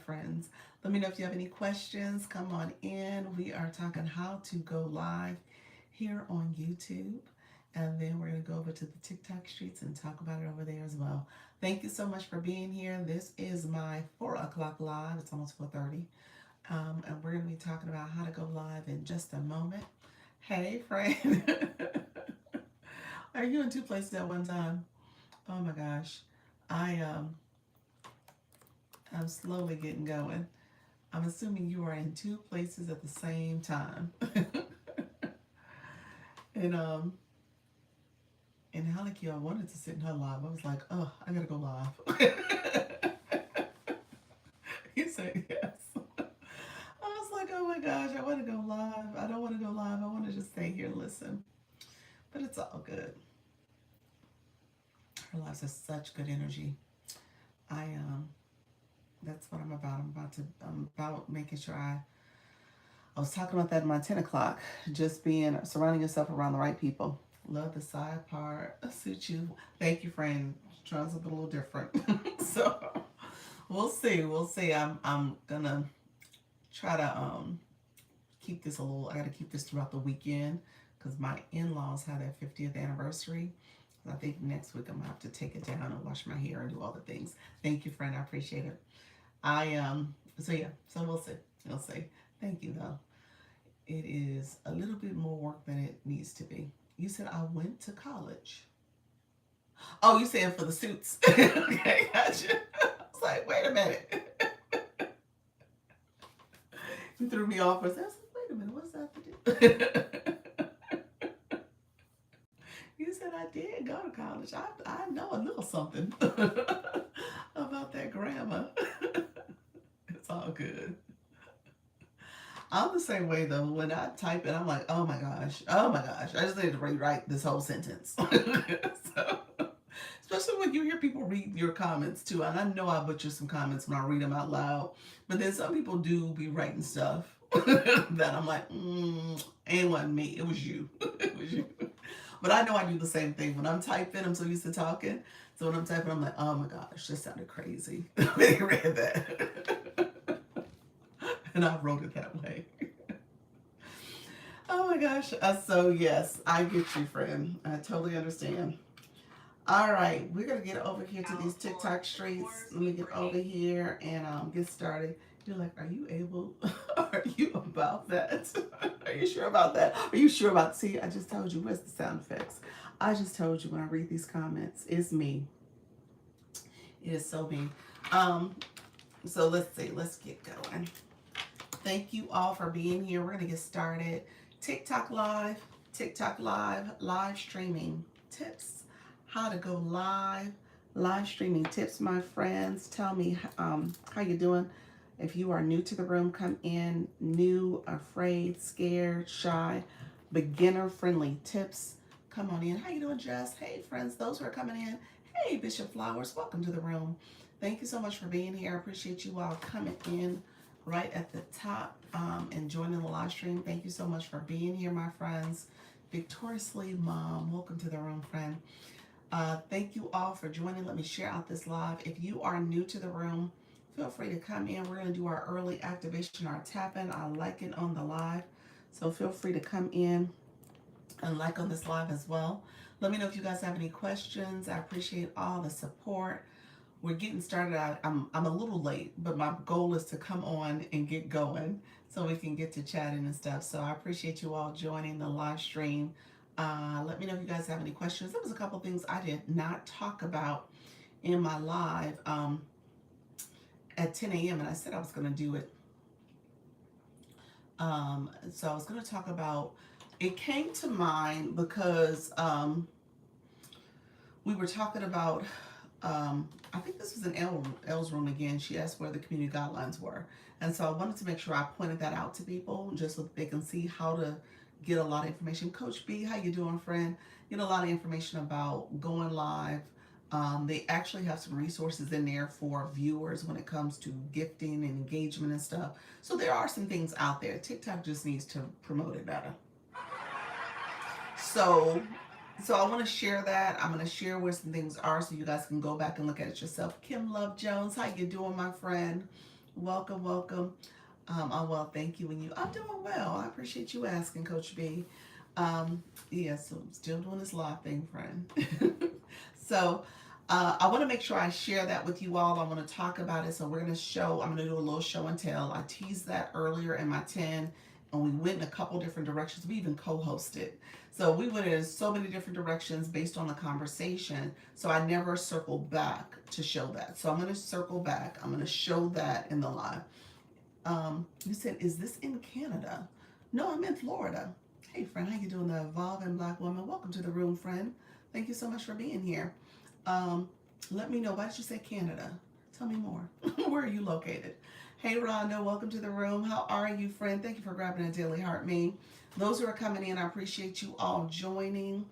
friends. Let me know if you have any questions. Come on in. We are talking how to go live here on YouTube. And then we're going to go over to the TikTok streets and talk about it over there as well. Thank you so much for being here. This is my 4 o'clock live. It's almost 4:30. And we're going to be talking about how to go live in just a moment. Hey, friend. Are you in two places at one time? Oh my gosh. I I'm slowly getting going. I'm assuming you are in two places at the same time. and and Haliki, I wanted to sit in her live. I was like, oh, I gotta go live. You said yes. I was like, oh my gosh, I want to go live. I don't want to go live. I want to just stay here and listen. But it's all good. Her lives have such good energy. I That's what I'm about. I'm about making sure I was talking about that in my 10 o'clock. Just being surrounding yourself around the right people. Love the side part. Suit you. Thank you, friend. Trying something a little different. So we'll see. We'll see. I'm gonna try to keep this a little. I gotta keep this throughout the weekend because my in-laws had their 50th anniversary. I think next week I'm gonna have to take it down and wash my hair and do all the things. Thank you, friend. I appreciate it. I So yeah, so we'll see. We'll see. Thank you though. It is a little bit more work than it needs to be. You said I went to college. Oh, you said for the suits. Okay, gotcha. I was like, wait a minute. You threw me off for a second. I was like, wait a minute, what's that to do? You said I did go to college. I know a little something about that grammar. It's all good. I'm the same way though. When I type it, I'm like, oh my gosh, oh my gosh. I just need to rewrite this whole sentence. So, especially when you hear people read your comments too. And I know I butcher some comments when I read them out loud. But then some people do be writing stuff that I'm like, it wasn't me. It was you. It was you. But I know I do the same thing. When I'm typing, I'm so used to talking. So when I'm typing, I'm like, oh my gosh, that sounded crazy. They read that. And I wrote it that way. Oh my gosh. So yes, I get you, friend. I totally understand. All right, we're gonna get over here to these TikTok streets. Let me get over here and get started. You're like, are you able? Are you about that? Are you sure about that? Are you sure about? See, I just told you. Where's the sound effects? I just told you when I read these comments, it's me. It is so me. Um, so let's see. Let's get going. Thank you all for being here. We're gonna get started. TikTok Live, live streaming tips. How to go live streaming tips, my friends. Tell me how you doing. If you are new to the room, come in. New, afraid, scared, shy, beginner friendly tips. Come on in. How you doing, Jess? Hey, friends. Those who are coming in. Hey, Bishop Flowers. Welcome to the room. Thank you so much for being here. I appreciate you all coming in right at the top and joining the live stream. Thank you so much for being here, my friends. Victoriously Mom, welcome to the room, friend. Thank you all for joining. Let me share out this live. If you are new to the room, feel free to come in. We're going to do our early activation, our tapping, our liking on the live. So feel free to come in and like on this live as well. Let me know if you guys have any questions. I appreciate all the support. We're getting started. I'm a little late, but my goal is to come on and get going so we can get to chatting and stuff. So I appreciate you all joining the live stream. Let me know if you guys have any questions. There was a couple things I did not talk about in my live at 10 a.m. and I said I was going to do it. So I was going to talk about, it came to mind because we were talking about, I think this was in Elle's room again. She asked where the community guidelines were. And so I wanted to make sure I pointed that out to people just so that they can see how to get a lot of information. Coach B, how you doing, friend? Get a lot of information about going live. They actually have some resources in there for viewers when it comes to gifting and engagement and stuff. So there are some things out there. TikTok just needs to promote it better. So I want to share that. I'm going to share where some things are so you guys can go back and look at it yourself. Kim Love Jones, how you doing, my friend? Welcome, welcome. Well, thank you. And you, I'm doing well. I appreciate you asking, Coach B. Yeah, so I'm still doing this live thing, friend. So, I want to make sure I share that with you all. I want to talk about it. So we're going to show, I'm going to do a little show and tell. I teased that earlier in my 10, and we went in a couple different directions. We even co-hosted. So we went in so many different directions based on the conversation. So I never circled back to show that. So I'm going to circle back. I'm going to show that in the live. You said, is this in Canada? No, I'm in Florida. Hey, friend, how you doing? The Evolving Black Woman. Welcome to the room, friend. Thank you so much for being here. Let me know. Why did you say Canada? Tell me more. Where are you located? Hey, Rhonda, welcome to the room. How are you, friend? Thank you for grabbing a Daily Heart Me. Those who are coming in, I appreciate you all joining.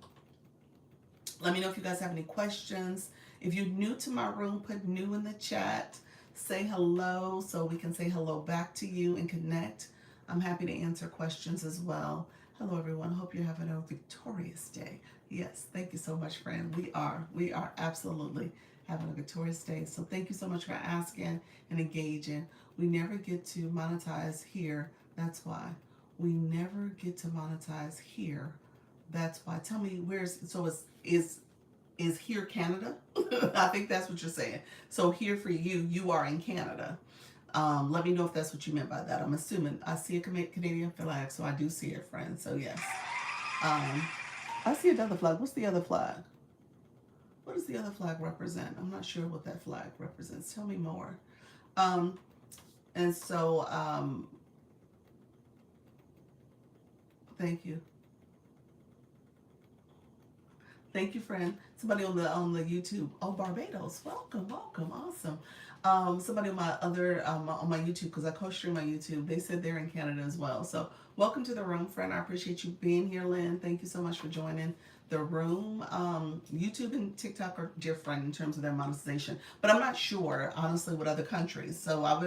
Let me know if you guys have any questions. If you're new to my room, put new in the chat. Say hello so we can say hello back to you and connect. I'm happy to answer questions as well. Hello, everyone. Hope you're having a victorious day. Yes, thank you so much, friend. We are absolutely having a victorious day. So thank you so much for asking and engaging. We never get to monetize here. That's why. We never get to monetize here. That's why. Tell me is here Canada? I think that's what you're saying. So here for you, you are in Canada. Let me know if that's what you meant by that. I'm assuming I see a Canadian flag, so I do see it, friend. So yes. I see another flag. What's the other flag? What does the other flag represent? I'm not sure what that flag represents. Tell me more. And so, thank you. Thank you, friend. Somebody on the YouTube. Oh, Barbados. Welcome, welcome, awesome. Somebody on my other on my YouTube, because I co-stream my YouTube. They said they're in Canada as well. So welcome to the room, friend. I appreciate you being here, Lynn. Thank you so much for joining the room. YouTube and TikTok are different in terms of their monetization, but I'm not sure honestly with other countries. So I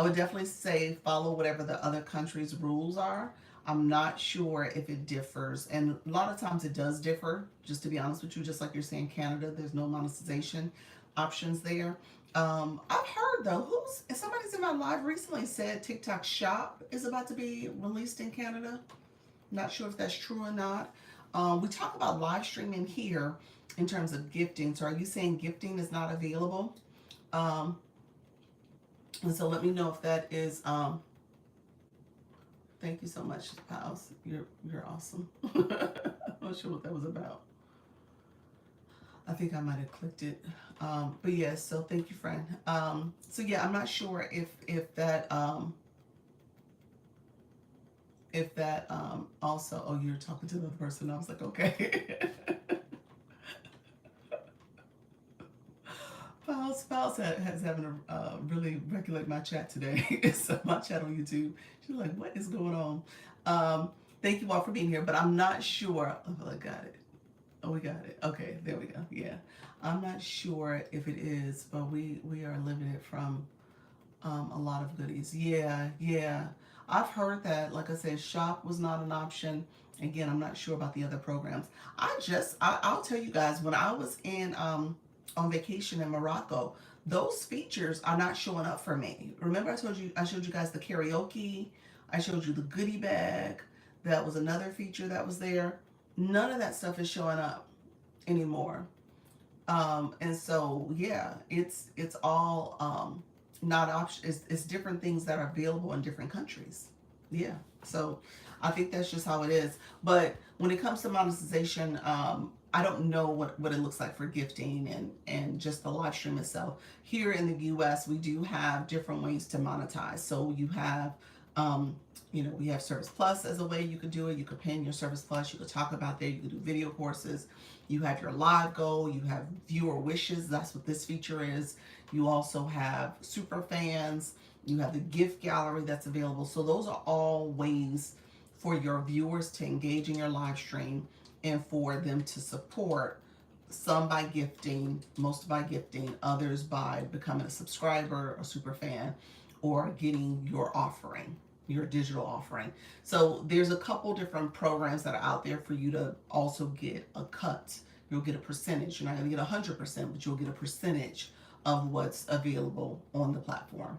would definitely say follow whatever the other countries' rules are. I'm not sure if it differs, and a lot of times it does differ. Just to be honest with you, just like you're saying, Canada, there's no monetization options there. I've heard though, somebody's in my live recently said TikTok Shop is about to be released in Canada. Not sure if that's true or not. We talk about live streaming here in terms of gifting. So are you saying gifting is not available? And so let me know if that is. Thank you so much, Pals. You're awesome. I'm not sure what that was about. I think I might have clicked it. But yes, so thank you, friend. So yeah, I'm not sure if that also, oh, you're talking to the other person. I was like, okay. Spouse has having to really regulate my chat today. So my chat on YouTube, she's like, what is going on? Thank you all for being here, but I'm not sure. Oh, I got it. Oh, we got it. Okay, there we go. Yeah, I'm not sure if it is, but we are limited from a lot of goodies. Yeah, yeah. I've heard that. Like I said, shop was not an option. Again, I'm not sure about the other programs. I'll tell you guys, when I was in on vacation in Morocco, those features are not showing up for me. Remember I showed you guys the karaoke, I showed you the goodie bag. That was another feature that was there. None of that stuff is showing up anymore. And so yeah, it's all not option. It's different things that are available in different countries. Yeah. So I think that's just how it is. But when it comes to monetization, I don't know what it looks like for gifting and just the live stream itself. Here in the US, we do have different ways to monetize. So you have, we have Service Plus as a way you could do it. You could pin your Service Plus. You could talk about there. You could do video courses. You have your live goal. You have viewer wishes. That's what this feature is. You also have super fans. You have the gift gallery that's available. So those are all ways for your viewers to engage in your live stream and for them to support, some by gifting, most by gifting, others by becoming a subscriber, a super fan, or getting your offering, your digital offering. So there's a couple different programs that are out there for you to also get a cut. You'll get a percentage. You're not going to get 100%, but you'll get a percentage of what's available on the platform.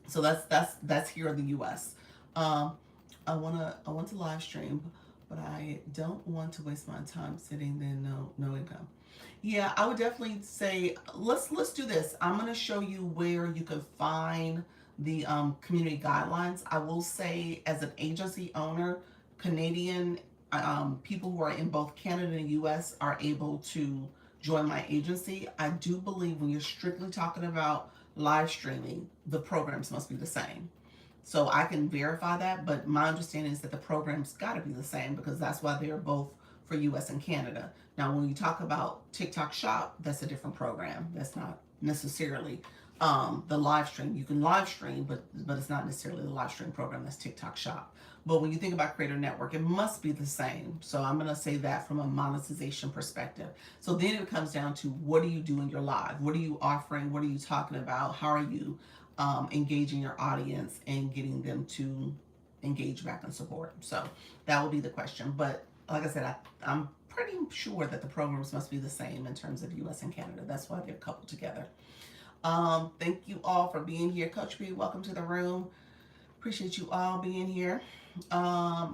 So that's here in the U.S. Um, I want to live stream, but I don't want to waste my time sitting there, no income. Yeah, I would definitely say let's do this. I'm gonna show you where you can find the community guidelines. I will say, as an agency owner, Canadian people who are in both Canada and US are able to join my agency. I do believe when you're strictly talking about live streaming, the programs must be the same. So I can verify that, but my understanding is that the program's got to be the same because that's why they're both for US and Canada. Now, when you talk about TikTok Shop, that's a different program. That's not necessarily the live stream. You can live stream, but it's not necessarily the live stream program. That's TikTok Shop. But when you think about Creator Network, it must be the same. So I'm going to say that from a monetization perspective. So then it comes down to, what do you do in your live? What are you offering? What are you talking about? How are you engaging your audience and getting them to engage back and support? So that will be the question. But like I said, I'm pretty sure that the programs must be the same in terms of US and Canada. That's why they're coupled together. Thank you all for being here. Coach B, welcome to the room. Appreciate you all being here. Hello,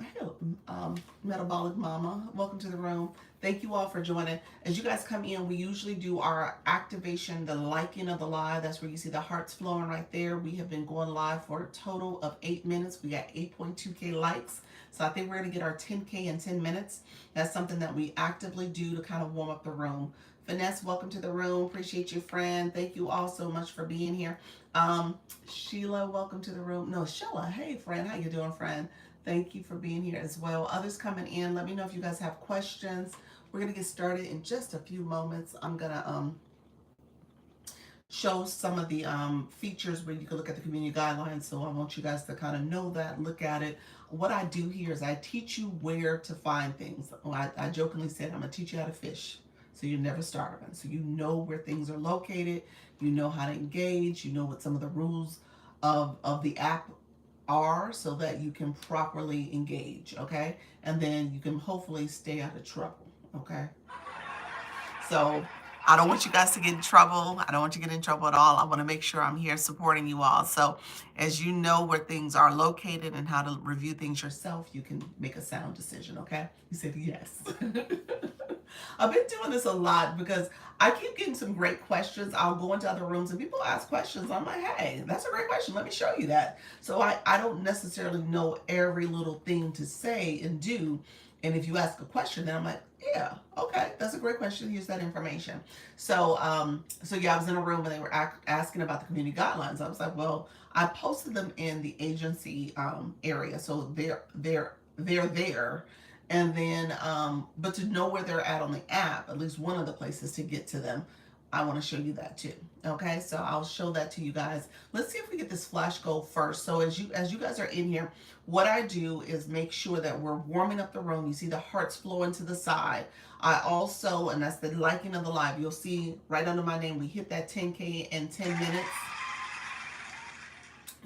Metabolic Mama, welcome to the room. Thank you all for joining. As you guys come in, we usually do our activation, the liking of the live. That's where you see the hearts flowing right there. We have been going live for a total of 8 minutes. We got 8.2K likes. So I think we're going to get our 10K in 10 minutes. That's something that we actively do to kind of warm up the room. Finesse, welcome to the room. Appreciate you, friend. Thank you all so much for being here. Sheila, welcome to the room. No, Sheila, hey, friend. How you doing, friend? Thank you for being here as well. Others coming in, let me know if you guys have questions. We're going to get started in just a few moments. I'm going to show some of the features where you can look at the community guidelines. So I want you guys to kind of know that, look at it. What I do here is I teach you where to find things. I jokingly said I'm going to teach you how to fish, so you're never starving. So you know where things are located. You know how to engage. You know what some of the rules of the app are, so that you can properly engage, okay? And then you can hopefully stay out of trouble, okay? So I don't want you guys to get in trouble. I don't want you to get in trouble at all. I want to make sure I'm here supporting you all. So as you know where things are located and how to review things yourself, you can make a sound decision, okay? You said yes. I've been doing this a lot because I keep getting some great questions. I'll go into other rooms and people ask questions. I'm like, hey, that's a great question. Let me show you that. So I don't necessarily know every little thing to say and do. And if you ask a question, then I'm like, yeah, okay, that's a great question. Here's that information. So, so yeah, I was in a room and they were asking about the community guidelines. I was like, well, I posted them in the agency area, so they're there. And then, but to know where they're at on the app, at least one of the places to get to them, I want to show you that too. Okay, so I'll show that to you guys. Let's see if we get this flash goal first. So as you guys are in here, what I do is make sure that we're warming up the room. You see the hearts flowing to the side. I also, and that's the liking of the live, you'll see right under my name, we hit that 10K in 10 minutes.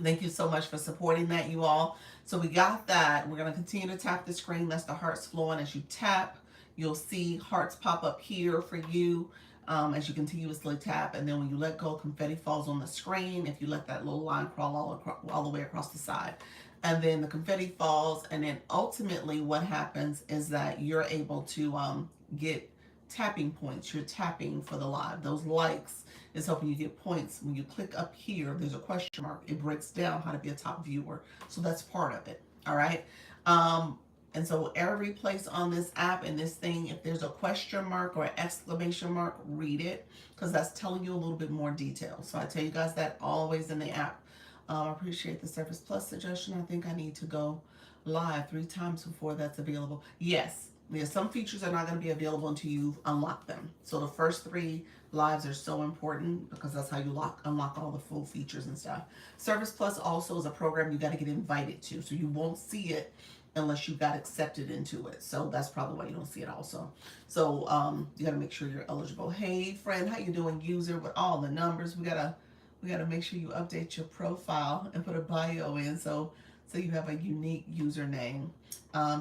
Thank you so much for supporting that, you all. So we got that. We're going to continue to tap the screen. That's the hearts flowing. As you tap, you'll see hearts pop up here for you as you continuously tap. And then when you let go, confetti falls on the screen. If you let that little line crawl all the way across the side. And then the confetti falls. And then ultimately what happens is that you're able to get tapping points. You're tapping for the live. Those likes is helping you get points. When you click up here, there's a question mark. It breaks down how to be a top viewer. So that's part of it. All right. And so every place on this app and this thing, if there's a question mark or an exclamation mark, read it, because that's telling you a little bit more detail. So I tell you guys that always in the app. I appreciate the Surface Plus suggestion. I think I need to go live 3 times before that's available. Yes. Yeah, some features are not going to be available until you unlock them. So the first 3 lives are so important because that's how you unlock all the full features and stuff. Service Plus also is a program you got to get invited to, so you won't see it unless you got accepted into it. So that's probably why you don't see it also. So you got to make sure you're eligible. Hey friend, how you doing, user? With all the numbers, we gotta make sure you update your profile and put a bio in so you have a unique username.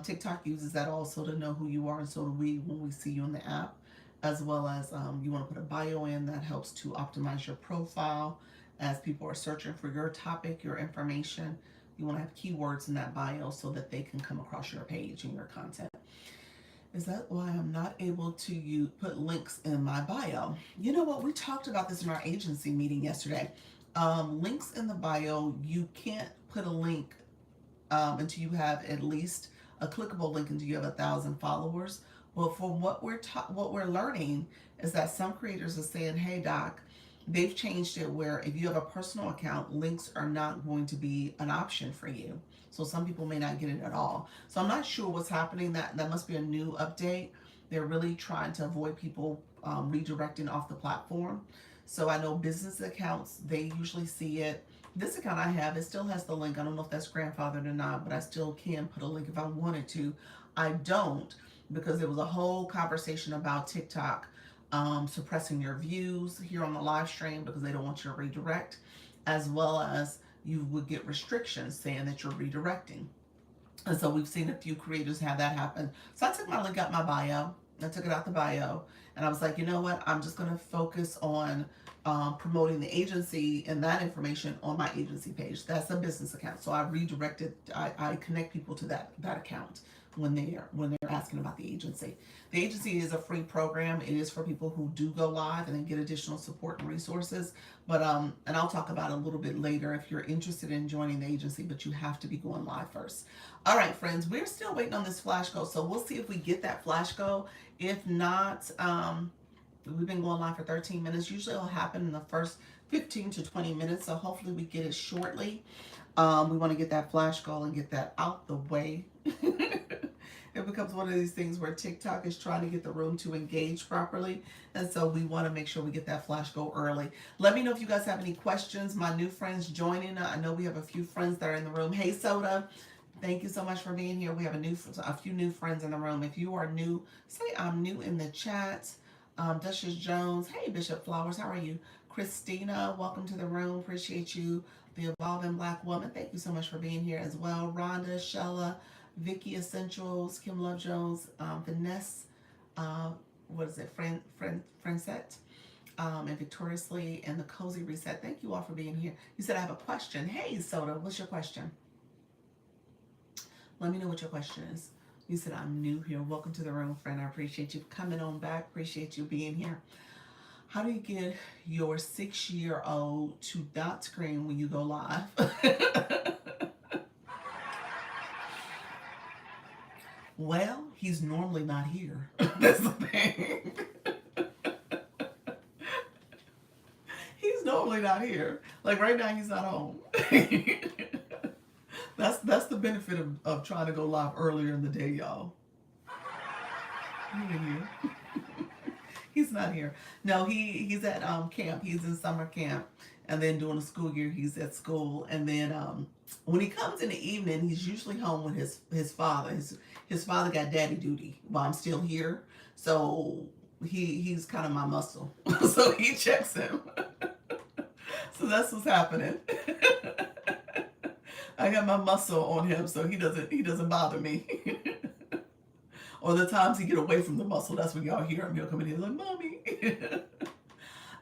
TikTok uses that also to know who you are, and so do we when we see you in the app, as well as you want to put a bio in. That helps to optimize your profile as people are searching for your topic, your information. You want to have keywords in that bio so that they can come across your page and your content. Is that why I'm not able to put links in my bio? You know what? We talked about this in our agency meeting yesterday. Links in the bio, you can't put a link until you have at least a clickable link until you have 1,000 followers. Well, from what we're learning is that some creators are saying, "Hey, Doc, they've changed it where if you have a personal account, links are not going to be an option for you." So some people may not get it at all. So I'm not sure what's happening. That must be a new update. They're really trying to avoid people redirecting off the platform. So I know business accounts, they usually see it. This account I have, it still has the link. I don't know if that's grandfathered or not, but I still can put a link if I wanted to. I don't, because there was a whole conversation about TikTok suppressing your views here on the live stream because they don't want you to redirect, as well as you would get restrictions saying that you're redirecting. And so we've seen a few creators have that happen. So I took my link out my bio. I took it out the bio, and I was like, you know what? I'm just going to focus on promoting the agency and that information on my agency page. That's a business account. So I redirected. I connect people to that account when they're asking about the agency. The agency is a free program. It is for people who do go live and then get additional support and resources. But and I'll talk about it a little bit later if you're interested in joining the agency, but you have to be going live first. All right, friends, we're still waiting on this flash go, so we'll see if we get that flash go. If not, we've been going live for 13 minutes. Usually it'll happen in the first 15 to 20 minutes, so hopefully we get it shortly. We want to get that flash go and get that out the way. It becomes one of these things where TikTok is trying to get the room to engage properly, and so we want to make sure we get that flash go early. Let me know if you guys have any questions. My new friends joining. I know we have a few friends that are in the room. Hey, Soda. Thank you so much for being here. We have a few new friends in the room. If you are new, say I'm new in the chat. Duchess Jones. Hey, Bishop Flowers. How are you? Christina, welcome to the room. Appreciate you. The Evolving Black Woman. Thank you so much for being here as well. Rhonda, Shella, Vicky Essentials, Kim Love Jones, Vanessa, what is it? Francette, and Victoriously, and the Cozy Reset. Thank you all for being here. You said I have a question. Hey, Soda, what's your question? Let me know what your question is. You said I'm new here. Welcome to the room, friend. I appreciate you coming on back. Appreciate you being here. How do you get your 6-year-old to dot screen when you go live? Well, he's normally not here. That's the thing. He's normally not here. Like right now, he's not home. That's the benefit of trying to go live earlier in the day, y'all. He ain't here. He's not here. No, he's at camp. He's in summer camp, and then during the school year, he's at school. And then when he comes in the evening, he's usually home with his father. His father got daddy duty while I'm still here, so he's kind of my muscle. So he checks him. So that's what's happening. I got my muscle on him, so he doesn't bother me. Or the times he get away from the muscle, that's when y'all hear him. He'll come in here like, "Mommy."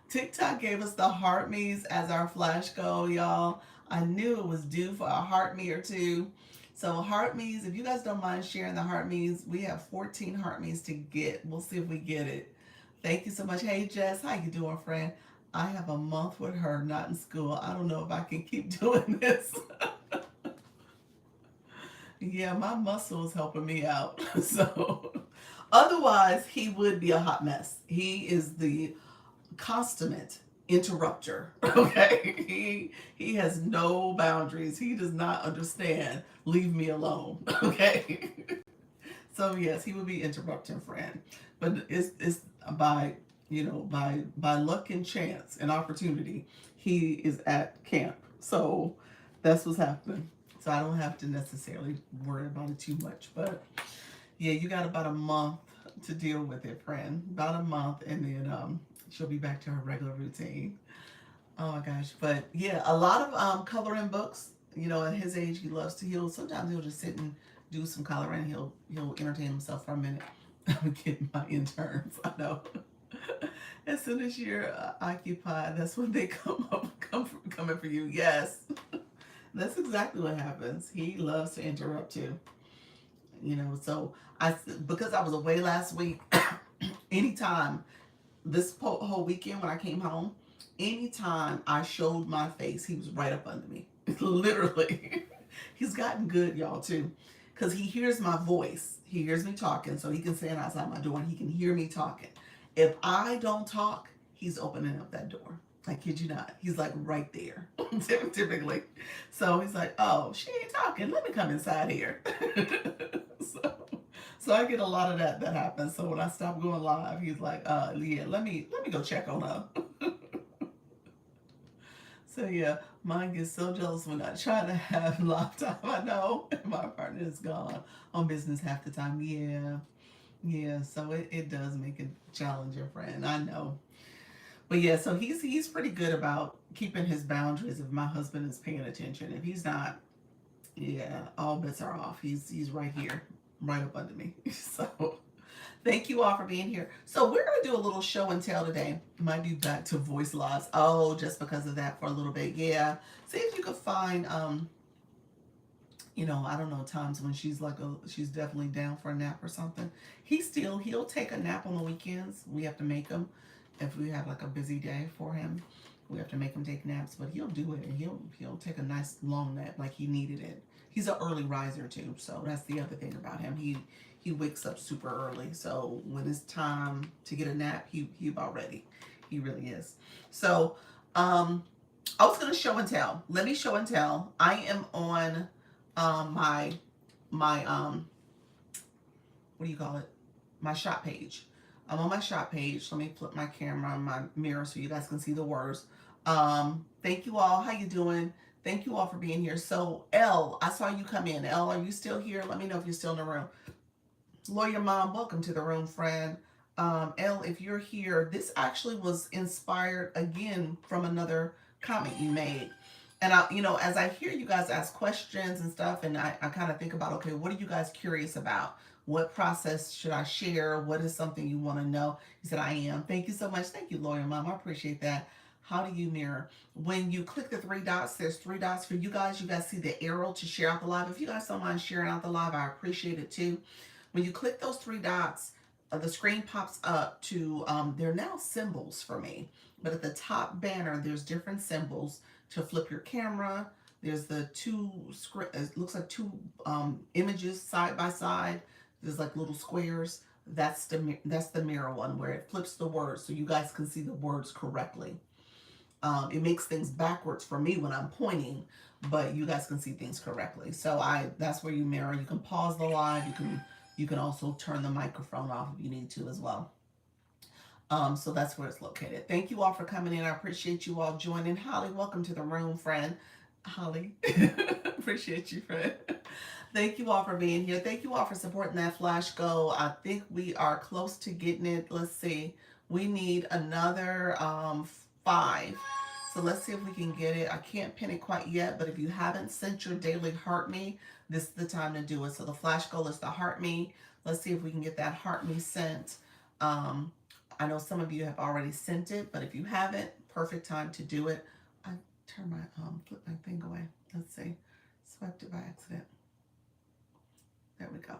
TikTok gave us the heart me's as our flash go, y'all. I knew it was due for a heart me or two. So heart me's, if you guys don't mind sharing the heart me's, we have 14 heart me's to get. We'll see if we get it. Thank you so much. Hey, Jess, how you doing, friend? I have a month with her, not in school. I don't know if I can keep doing this. Yeah, my muscle is helping me out. So otherwise, he would be a hot mess. He is the consummate interrupter. Okay, he has no boundaries. He does not understand. Leave me alone. Okay. So yes, he would be interrupting, friend. But it's by by luck and chance and opportunity, he is at camp. So that's what's happening. So I don't have to necessarily worry about it too much. But yeah, you got about a month to deal with it, friend. About a month, and then she'll be back to her regular routine. Oh my gosh. But yeah, a lot of coloring books. At his age, sometimes he'll just sit and do some coloring. He'll entertain himself for a minute. I'm getting my interns, I know. As soon as you're occupied, that's when they coming for you. Yes, that's exactly what happens. He loves to interrupt too. So because I was away last week, anytime this whole weekend when I came home, anytime I showed my face, he was right up under me. Literally. He's gotten good, y'all, too. Because he hears my voice. He hears me talking, so he can stand outside my door and he can hear me talking. If I don't talk, he's opening up that door. I kid you not. He's like right there, typically. So he's like, oh, she ain't talking. Let me come inside here. so, so I get a lot of that happens. So when I stop going live, he's like, yeah, let me go check on her. So yeah, mine gets so jealous when I try to have live time. I know my partner is gone on business half the time. Yeah, yeah. So it does make it challenging, friend. I know. But yeah, so he's pretty good about keeping his boundaries if my husband is paying attention. If he's not, yeah, all bets are off. He's right here, right up under me. So thank you all for being here. So we're going to do a little show and tell today. Might be back to voice lives. Oh, just because of that for a little bit. Yeah. See if you could find, I don't know, times when she's definitely down for a nap or something. He'll take a nap on the weekends. We have to make him, if we have like a busy day for him, we have to make him take naps, but he'll do it and he'll take a nice long nap like he needed it. He's an early riser too, so that's the other thing about him. He wakes up super early, so when it's time to get a nap, he about ready. He really is. So, I was gonna show and tell. Let me show and tell. I am on my what do you call it? My shop page. I'm on my shop page. Let me flip my camera on my mirror so you guys can see the words. Thank you all. How you doing? Thank you all for being here. So Elle, I saw you come in. Elle, are you still here? Let me know if you're still in the room. Lawyer Mom, welcome to the room, friend. Elle, if you're here, this actually was inspired again from another comment you made. And as I hear you guys ask questions and stuff, and I kind of think about, okay, what are you guys curious about? What process should I share? What is something you want to know? He said, I am. Thank you so much. Thank you, Lawyer Mom. I appreciate that. How do you mirror? When you click the three dots, there's three dots for you guys. You guys see the arrow to share out the live. If you guys don't mind sharing out the live, I appreciate it too. When you click those three dots, the screen pops up to, they're now symbols for me. But at the top banner, there's different symbols to flip your camera. There's the it looks like two images side by side. There's like little squares. That's the mirror one where it flips the words so you guys can see the words correctly. It makes things backwards for me when I'm pointing, but you guys can see things correctly. So that's where you mirror. You can pause the live. You can also turn the microphone off if you need to as well. So that's where it's located. Thank you all for coming in. I appreciate you all joining. Holly, welcome to the room, friend. Holly, appreciate you, friend. Thank you all for being here. Thank you all for supporting that flash goal. I think we are close to getting it. Let's see. We need another 5. So let's see if we can get it. I can't pin it quite yet, but if you haven't sent your daily Heart Me, this is the time to do it. So the flash goal is the Heart Me. Let's see if we can get that Heart Me sent. I know some of you have already sent it, but if you haven't, perfect time to do it. I turn my flip my thing away. Let's see. Swiped it by accident. There we go.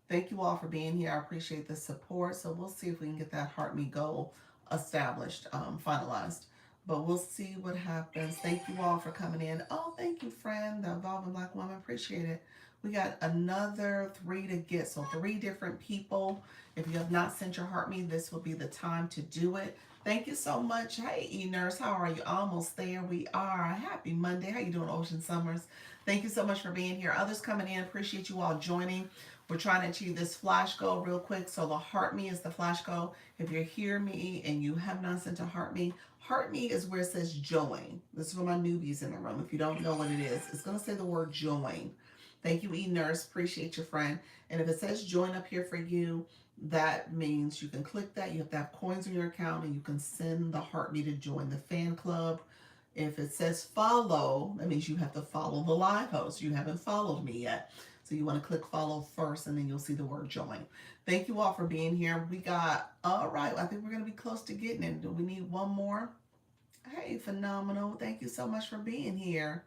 Thank you all for being here. I appreciate the support. So we'll see if we can get that Heart Me goal established, finalized. But we'll see what happens. Thank you all for coming in. Oh, thank you, friend. The Evolving Black Woman. Appreciate it. We got another 3 to get. So 3 different people. If you have not sent your Heart Me, this will be the time to do it. Thank you so much. Hey, E-Nurse. How are you? Almost there. We are. Happy Monday. How you doing, Ocean Summers? Thank you so much for being here. Others coming in. Appreciate you all joining. We're trying to achieve this flash goal real quick. So the Heart Me is the flash goal. If you're here me and you have not sent a Heart Me is where it says join. This is for my newbies in the room. If you don't know what it is, it's going to say the word join. Thank you, E-Nurse. Appreciate your friend. And if it says join up here for you, that means you can click that. You have to have coins in your account and you can send the Heart Me to join the fan club. If it says follow, that means you have to follow the live host. You haven't followed me yet. So you want to click follow first, and then you'll see the word join. Thank you all for being here. We got, all right, I think we're going to be close to getting it. Do we need one more? Hey, phenomenal. Thank you so much for being here.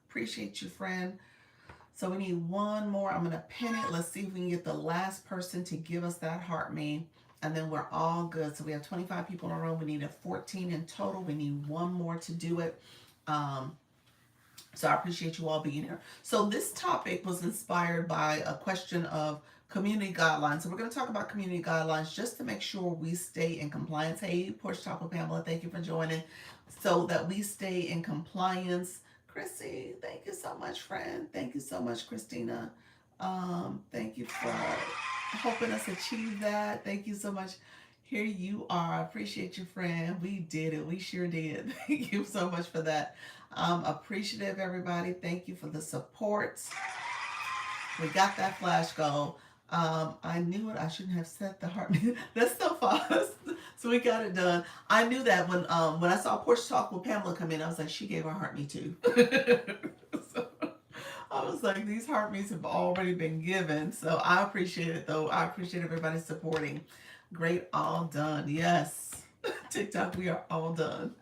Appreciate you, friend. So we need one more. I'm going to pin it. Let's see if we can get the last person to give us that heart me. And then we're all good. So we have 25 people in a room. We need a 14 in total. We need one more to do it. So I appreciate you all being here. So this topic was inspired by a question of community guidelines. So we're going to talk about community guidelines just to make sure we stay in compliance. Hey, Porch Talk with Pamela, thank you for joining. So that we stay in compliance. Chrissy, thank you so much, friend. Thank you so much, Christina. Thank you for helping us achieve that. Thank you so much. Here you are. I appreciate you, friend. We did it. We sure did. Thank you so much for that. Appreciative, everybody. Thank you for the support. We got that flash goal. I knew it. I shouldn't have set the heart. That's so fast. So we got it done. I knew that when I saw Porch Talk with Pamela come in, I was like, she gave her heart me too. So I was like, these heart me's have already been given. So I appreciate it though. I appreciate everybody supporting. Great, all done. Yes. TikTok, we are all done.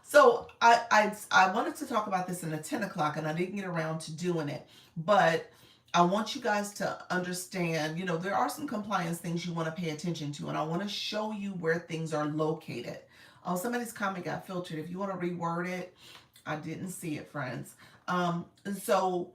So I wanted to talk about this in the 10 o'clock and I didn't get around to doing it. But I want you guys to understand, you know, there are some compliance things you want to pay attention to, and I want to show you where things are located. Oh, somebody's comment got filtered. If you want to reword it, I didn't see it, friends. So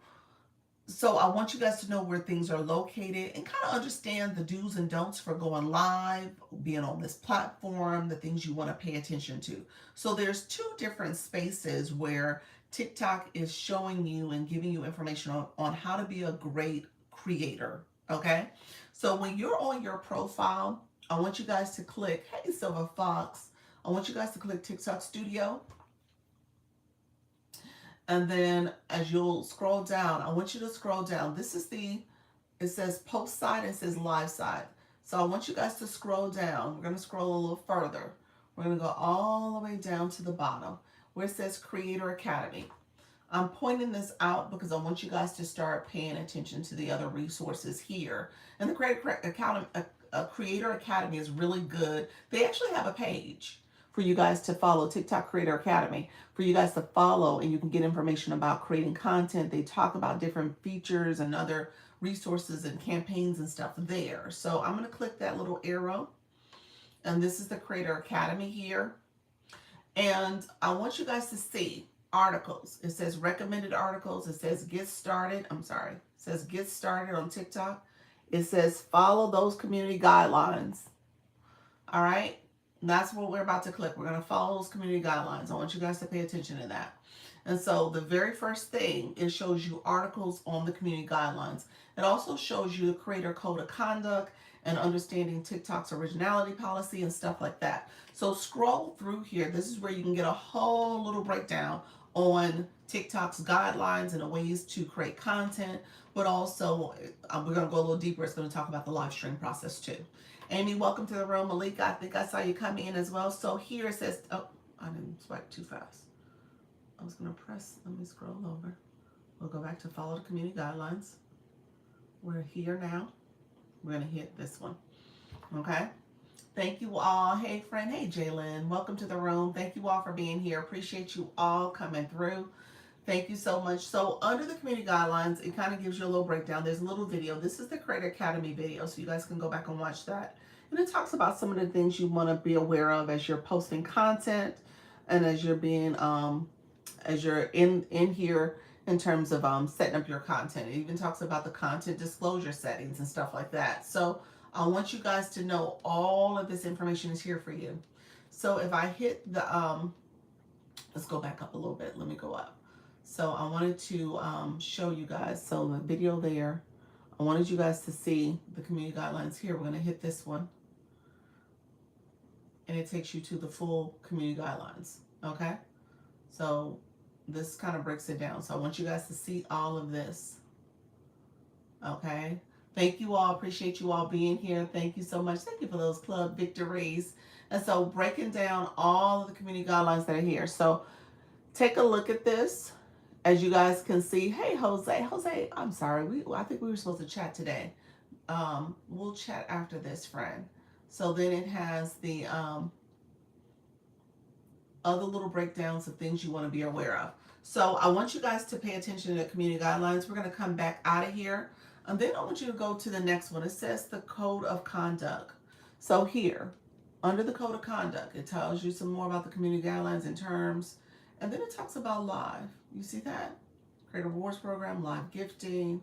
I want you guys to know where things are located and kind of understand the do's and don'ts for going live, being on this platform, the things you want to pay attention to. So there's two different spaces where TikTok is showing you and giving you information on how to be a great creator, okay? So when you're on your profile, I want you guys to click, hey, Silver Fox, I want you guys to click TikTok Studio. And then as you'll scroll down, I want you to scroll down. This is it says post side, it says live side. So I want you guys to scroll down. We're going to scroll a little further. We're going to go all the way down to the bottom where it says Creator Academy. I'm pointing this out because I want you guys to start paying attention to the other resources here. And the Creator Academy is really good. They actually have a page for you guys to follow, TikTok Creator Academy, for you guys to follow, and you can get information about creating content. They talk about different features and other resources and campaigns and stuff there. So I'm going to click that little arrow, and this is the Creator Academy here. And I want you guys to see articles. It says recommended articles. It says get started. It says get started on TikTok. It says follow those community guidelines. All right. And that's what we're about to click. We're going to follow those community guidelines. I want you guys to pay attention to that. And so the very first thing, it shows you articles on the community guidelines. It also shows you the creator code of conduct and understanding TikTok's originality policy and stuff like that. So scroll through here. This is where you can get a whole little breakdown on TikTok's guidelines and the ways to create content, but also we're going to go a little deeper. It's going to talk about the live stream process too. Amy, welcome to the room. Malika, I think I saw you come in as well. So here it says, oh, I didn't swipe too fast. I was going to press, let me scroll over. We'll go back to follow the community guidelines. We're here now. We're going to hit this one. Okay. Thank you all. Hey, friend. Hey, Jalen. Welcome to the room. Thank you all for being here. Appreciate you all coming through. Thank you so much. So under the community guidelines, it kind of gives you a little breakdown. There's a little video. This is the Creator Academy video, so you guys can go back and watch that. And it talks about some of the things you want to be aware of as you're posting content and as you're being, as you're in here in terms of setting up your content. It even talks about the content disclosure settings and stuff like that. So I want you guys to know all of this information is here for you. So if I hit the, let's go back up a little bit. Let me go up. So I wanted to show you guys. So the video there, I wanted you guys to see the community guidelines here. We're going to hit this one. And it takes you to the full community guidelines. Okay. So this kind of breaks it down. So I want you guys to see all of this. Okay. Thank you all. Appreciate you all being here. Thank you so much. Thank you for those club victories. And so breaking down all of the community guidelines that are here. So take a look at this. As you guys can see, hey Jose, I'm sorry. I think we were supposed to chat today. We'll chat after this, friend. So then it has the other little breakdowns of things you want to be aware of. So I want you guys to pay attention to the community guidelines. We're going to come back out of here. And then I want you to go to the next one. It says the code of conduct. So here, under the code of conduct, it tells you some more about the community guidelines and terms. And then it talks about live. You see that? Create a rewards program, live gifting.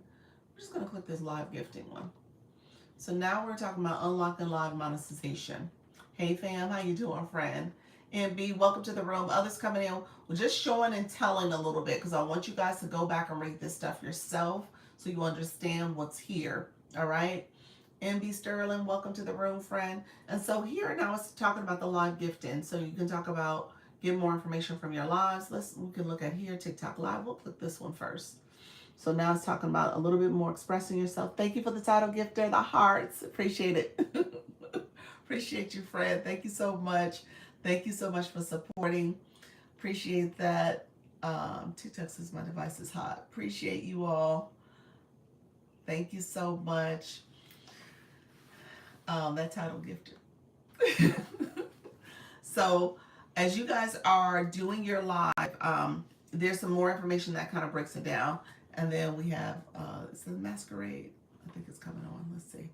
We're just going to click this live gifting one. So now we're talking about unlocking live monetization. Hey fam, how you doing, friend? MB, welcome to the room. Others coming in, we're just showing and telling a little bit because I want you guys to go back and read this stuff yourself so you understand what's here. All right. MB Sterling, welcome to the room, friend. And so here now it's talking about the live gifting. So you can talk about get more information from your lives. We can look at here, TikTok Live. We'll click this one first. So now it's talking about a little bit more expressing yourself. Thank you for the title gifter, the hearts. Appreciate it. Appreciate you, friend. Thank you so much. Thank you so much for supporting. Appreciate that. TikTok says my device is hot. Appreciate you all. Thank you so much. That title gifter. So as you guys are doing your live, there's some more information that kind of breaks it down. And then we have, it's the masquerade. I think it's coming on. Let's see.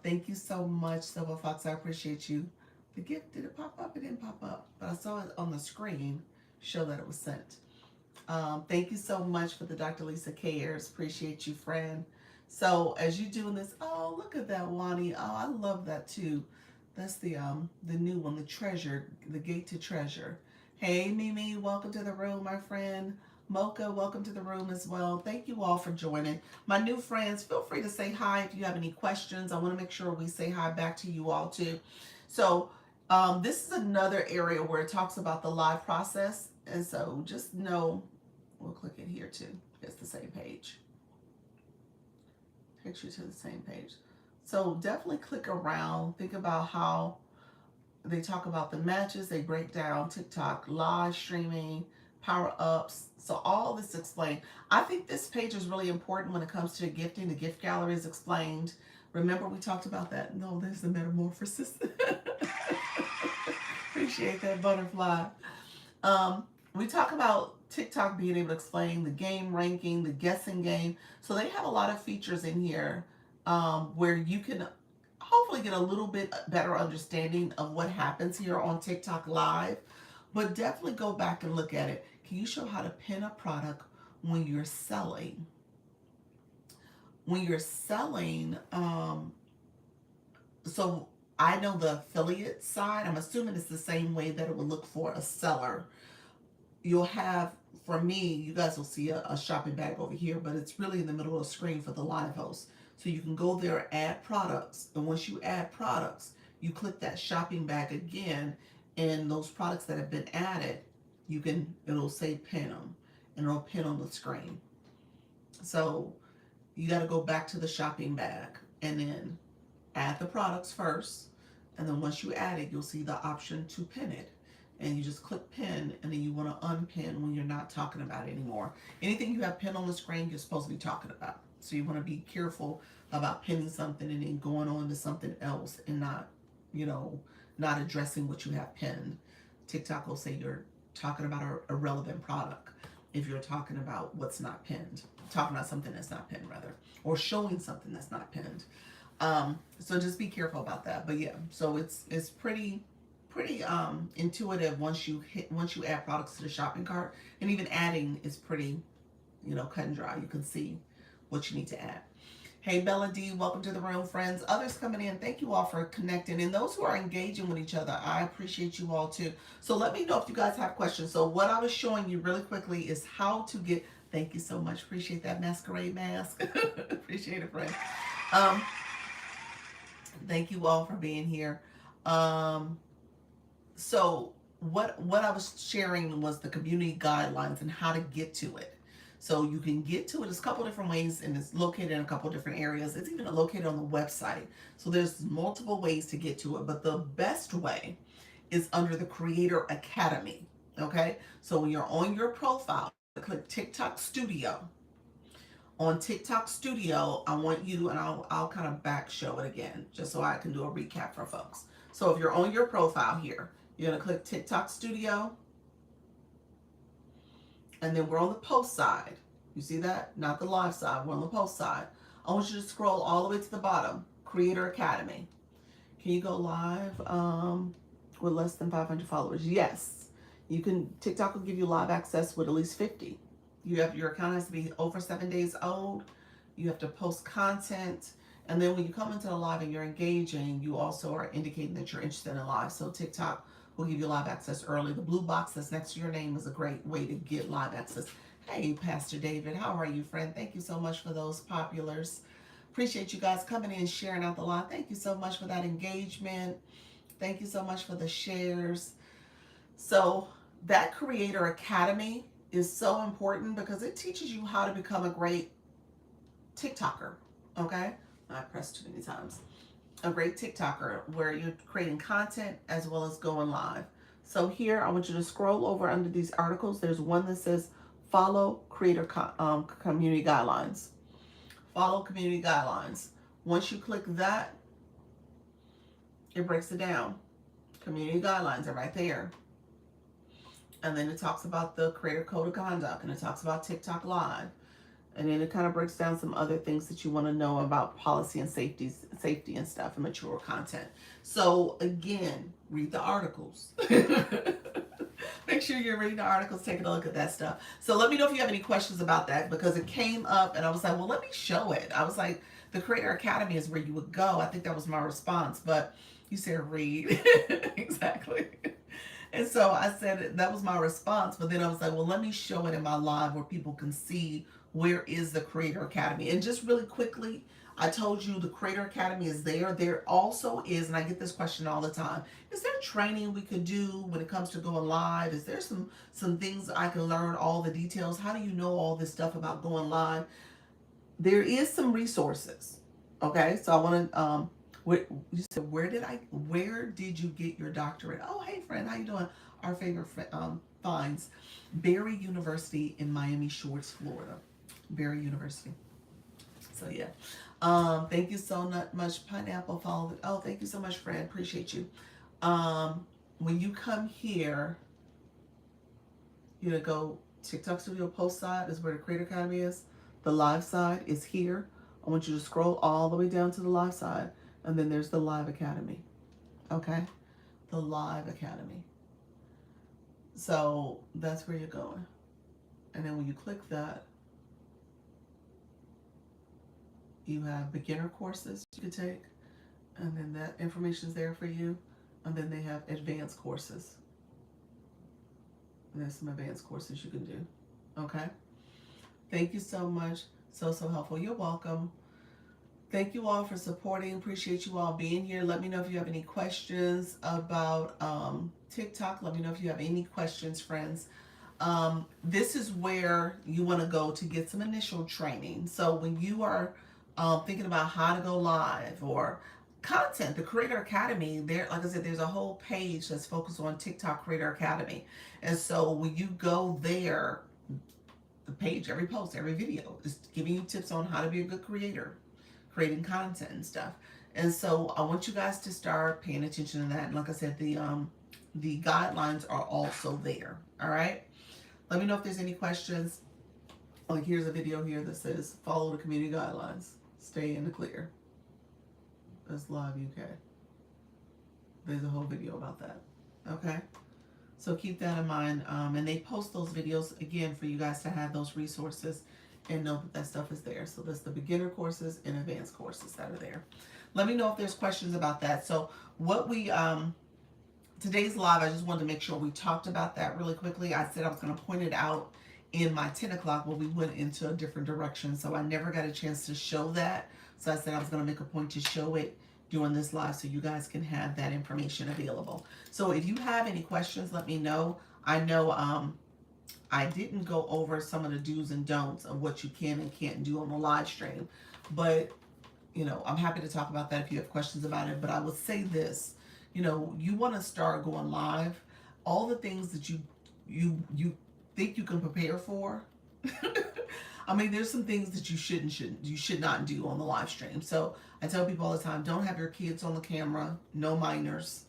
Thank you so much, Silver Fox. I appreciate you. The gift, did it pop up? It didn't pop up. But I saw it on the screen, show that it was sent. Thank you so much for the Dr. Lisa Cares. Appreciate you, friend. So as you're doing this, oh, look at that, Wani. Oh, I love that too. That's the new one, the treasure, the gate to treasure. Hey, Mimi, welcome to the room, my friend. Mocha, welcome to the room as well. Thank you all for joining. My new friends, feel free to say hi if you have any questions. I want to make sure we say hi back to you all too. So this is another area where it talks about the live process. And so just know, we'll click it here too. It's the same page. Takes you to the same page. So definitely click around. Think about how they talk about the matches. They break down TikTok live streaming, power-ups. So all this explained. I think this page is really important when it comes to gifting. The gift gallery is explained. Remember we talked about that? No, there's the metamorphosis. Appreciate that, butterfly. We talk about TikTok being able to explain the game ranking, the guessing game. So they have a lot of features in here where you can hopefully get a little bit better understanding of what happens here on TikTok Live. But definitely go back and look at it. Can you show how to pin a product when you're selling? When you're selling, so I know the affiliate side, I'm assuming it's the same way that it would look for a seller. You'll have, for me, you guys will see a shopping bag over here, but it's really in the middle of the screen for the live host. So you can go there, add products, and once you add products, you click that shopping bag again, and those products that have been added, it'll say pin them, and it'll pin on the screen. So you got to go back to the shopping bag and then add the products first, and then once you add it, you'll see the option to pin it, and you just click pin, and then you want to unpin when you're not talking about it anymore. Anything you have pinned on the screen, you're supposed to be talking about. So you want to be careful about pinning something and then going on to something else and not addressing what you have pinned. TikTok will say you're talking about a relevant product if you're talking about what's not pinned, talking about something that's not pinned rather, or showing something that's not pinned. So just be careful about that. But yeah, so it's pretty intuitive once you add products to the shopping cart, and even adding is pretty cut and dry. You can see what you need to add. Hey, Bella D, welcome to the room, friends. Others coming in, thank you all for connecting. And those who are engaging with each other, I appreciate you all too. So let me know if you guys have questions. So what I was showing you really quickly is how to get, thank you so much. Appreciate that masquerade mask. Appreciate it, friend. Thank you all for being here. So what I was sharing was the community guidelines and how to get to it. So you can get to it. There's a couple different ways, and it's located in a couple different areas. It's even located on the website. So there's multiple ways to get to it, but the best way is under the Creator Academy. Okay, so when you're on your profile, click TikTok Studio. On TikTok Studio, I want you, and I'll kind of back show it again, just so I can do a recap for folks. So if you're on your profile here, you're gonna click TikTok Studio, and then we're on the post side. You see that? Not the live side, we're on the post side. I want you to scroll all the way to the bottom, Creator Academy. Can you go live with less than 500 followers? Yes. You can, TikTok will give you live access with at least 50. Your account has to be over 7 days old. You have to post content. And then when you come into the live and you're engaging, you also are indicating that you're interested in live. So TikTok will give you live access early. The blue box that's next to your name is a great way to get live access. Hey, Pastor David, how are you, friend? Thank you so much for those populars. Appreciate you guys coming in and sharing out the live. Thank you so much for that engagement. Thank you so much for the shares. So that Creator Academy is so important because it teaches you how to become a great TikToker. Okay? I pressed too many times. A great TikToker where you're creating content as well as going live. So here, I want you to scroll over under these articles. There's one that says follow creator community guidelines. Follow community guidelines. Once you click that, it breaks it down. Community guidelines are right there. And then it talks about the creator code of conduct, and it talks about TikTok Live. And then it kind of breaks down some other things that you want to know about policy and safety and stuff, and mature content. So again, read the articles. Make sure you're reading the articles, taking a look at that stuff. So let me know if you have any questions about that, because it came up and I was like, well, let me show it. I was like, the Creator Academy is where you would go. I think that was my response, but you said read. Exactly. And so I said that was my response, but then I was like, well, let me show it in my live where people can see where is the Creator Academy. And just really quickly, I told you the Creator Academy is there. There also is, and I get this question all the time, is there training we could do when it comes to going live? Is there some things I can learn, all the details? How do you know all this stuff about going live? There is some resources. Okay, so I want to you said, where did you get your doctorate? Oh, hey friend, how you doing? Our favorite finds, Barry University in Miami Shores, Florida. Barry University. So yeah, thank you so much. Pineapple follow. Oh, thank you so much, friend. Appreciate you. When you come here, you're gonna go TikTok Studio post side is where the Creator Academy is. The live side is here. I want you to scroll all the way down to the live side. And then there's the Live Academy. Okay? The Live Academy. So that's where you're going. And then when you click that, you have beginner courses you can take. And then that information is there for you. And then they have advanced courses. And there's some advanced courses you can do. Okay? Thank you so much. So helpful. You're welcome. Thank you all for supporting. Appreciate you all being here. Let me know if you have any questions about TikTok. Let me know if you have any questions, friends. This is where you want to go to get some initial training. So when you are thinking about how to go live or content, the Creator Academy, there, like I said, there's a whole page that's focused on TikTok Creator Academy. And so when you go there, the page, every post, every video is giving you tips on how to be a good creator, creating content and stuff. And so I want you guys to start paying attention to that. And like I said, the guidelines are also there. All right. Let me know if there's any questions. Like here's a video here that says follow the community guidelines. Stay in the clear. That's Live UK. There's a whole video about that. Okay. So keep that in mind. And they post those videos again for you guys to have those resources and know that stuff is there. So that's the beginner courses and advanced courses that are there. Let me know if there's questions about that. So what we, today's live, I just wanted to make sure we talked about that really quickly. I said I was going to point it out in my 10 o'clock, but we went into a different direction. So I never got a chance to show that. So I said I was going to make a point to show it during this live so you guys can have that information available. So if you have any questions, let me know. I know, I didn't go over some of the do's and don'ts of what you can and can't do on the live stream, but you know, I'm happy to talk about that if you have questions about it. But I would say this, you know, you want to start going live, all the things that you you think you can prepare for. I mean, there's some things that you should not do on the live stream. So I tell people all the time, don't have your kids on the camera. No minors.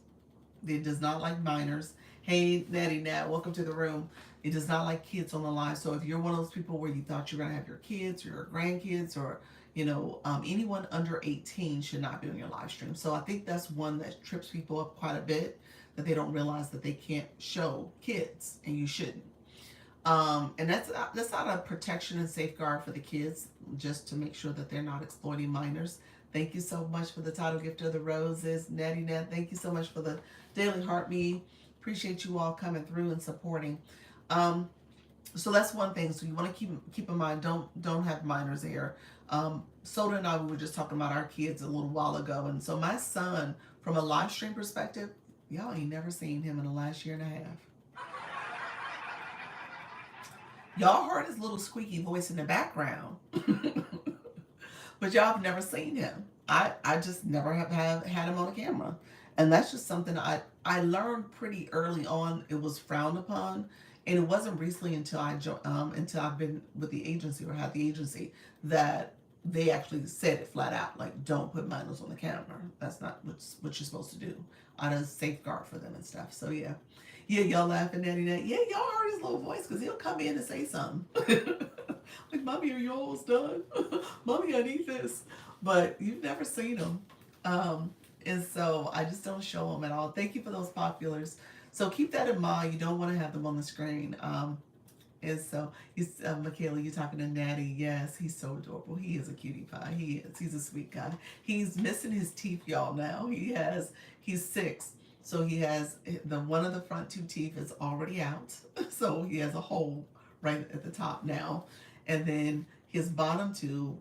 It does not like minors. Hey, Natty Nat, welcome to the room. It does not like kids on the live. So if you're one of those people where you thought you were gonna have your kids or your grandkids or anyone under 18 should not be on your live stream. So I think that's one that trips people up quite a bit, that they don't realize that they can't show kids, and you shouldn't. And that's not a protection and safeguard for the kids, just to make sure that they're not exploiting minors. Thank you so much for the title gift of the roses, Natty Nat. Thank you so much for the daily heartbeat. Appreciate you all coming through and supporting. So that's one thing. So you want to keep in mind, don't have minors there. Soda and I, we were just talking about our kids a little while ago, and so my son, from a live stream perspective, y'all ain't never seen him in the last year and a half. Y'all heard his little squeaky voice in the background, but y'all have never seen him. I just never have had him on a camera, and that's just something I learned pretty early on. It was frowned upon, and it wasn't recently until until I've been with the agency or had the agency that they actually said it flat out, like, don't put minors on the camera. That's not what you're supposed to do, out of safeguard for them and stuff. So yeah. Yeah, y'all laughing at that. Yeah, y'all heard his little voice, because he'll come in and say something. Like, Mommy, are you almost done? Mommy, I need this. But you've never seen him. And so I just don't show them at all. Thank you for those populars. So keep that in mind. You don't want to have them on the screen. And so, Michaela, you're talking to Natty. Yes, he's so adorable. He is a cutie pie. He is. He's a sweet guy. He's missing his teeth, y'all, now. He's 6. So he has one of the front 2 teeth is already out. So he has a hole right at the top now. And then his bottom 2,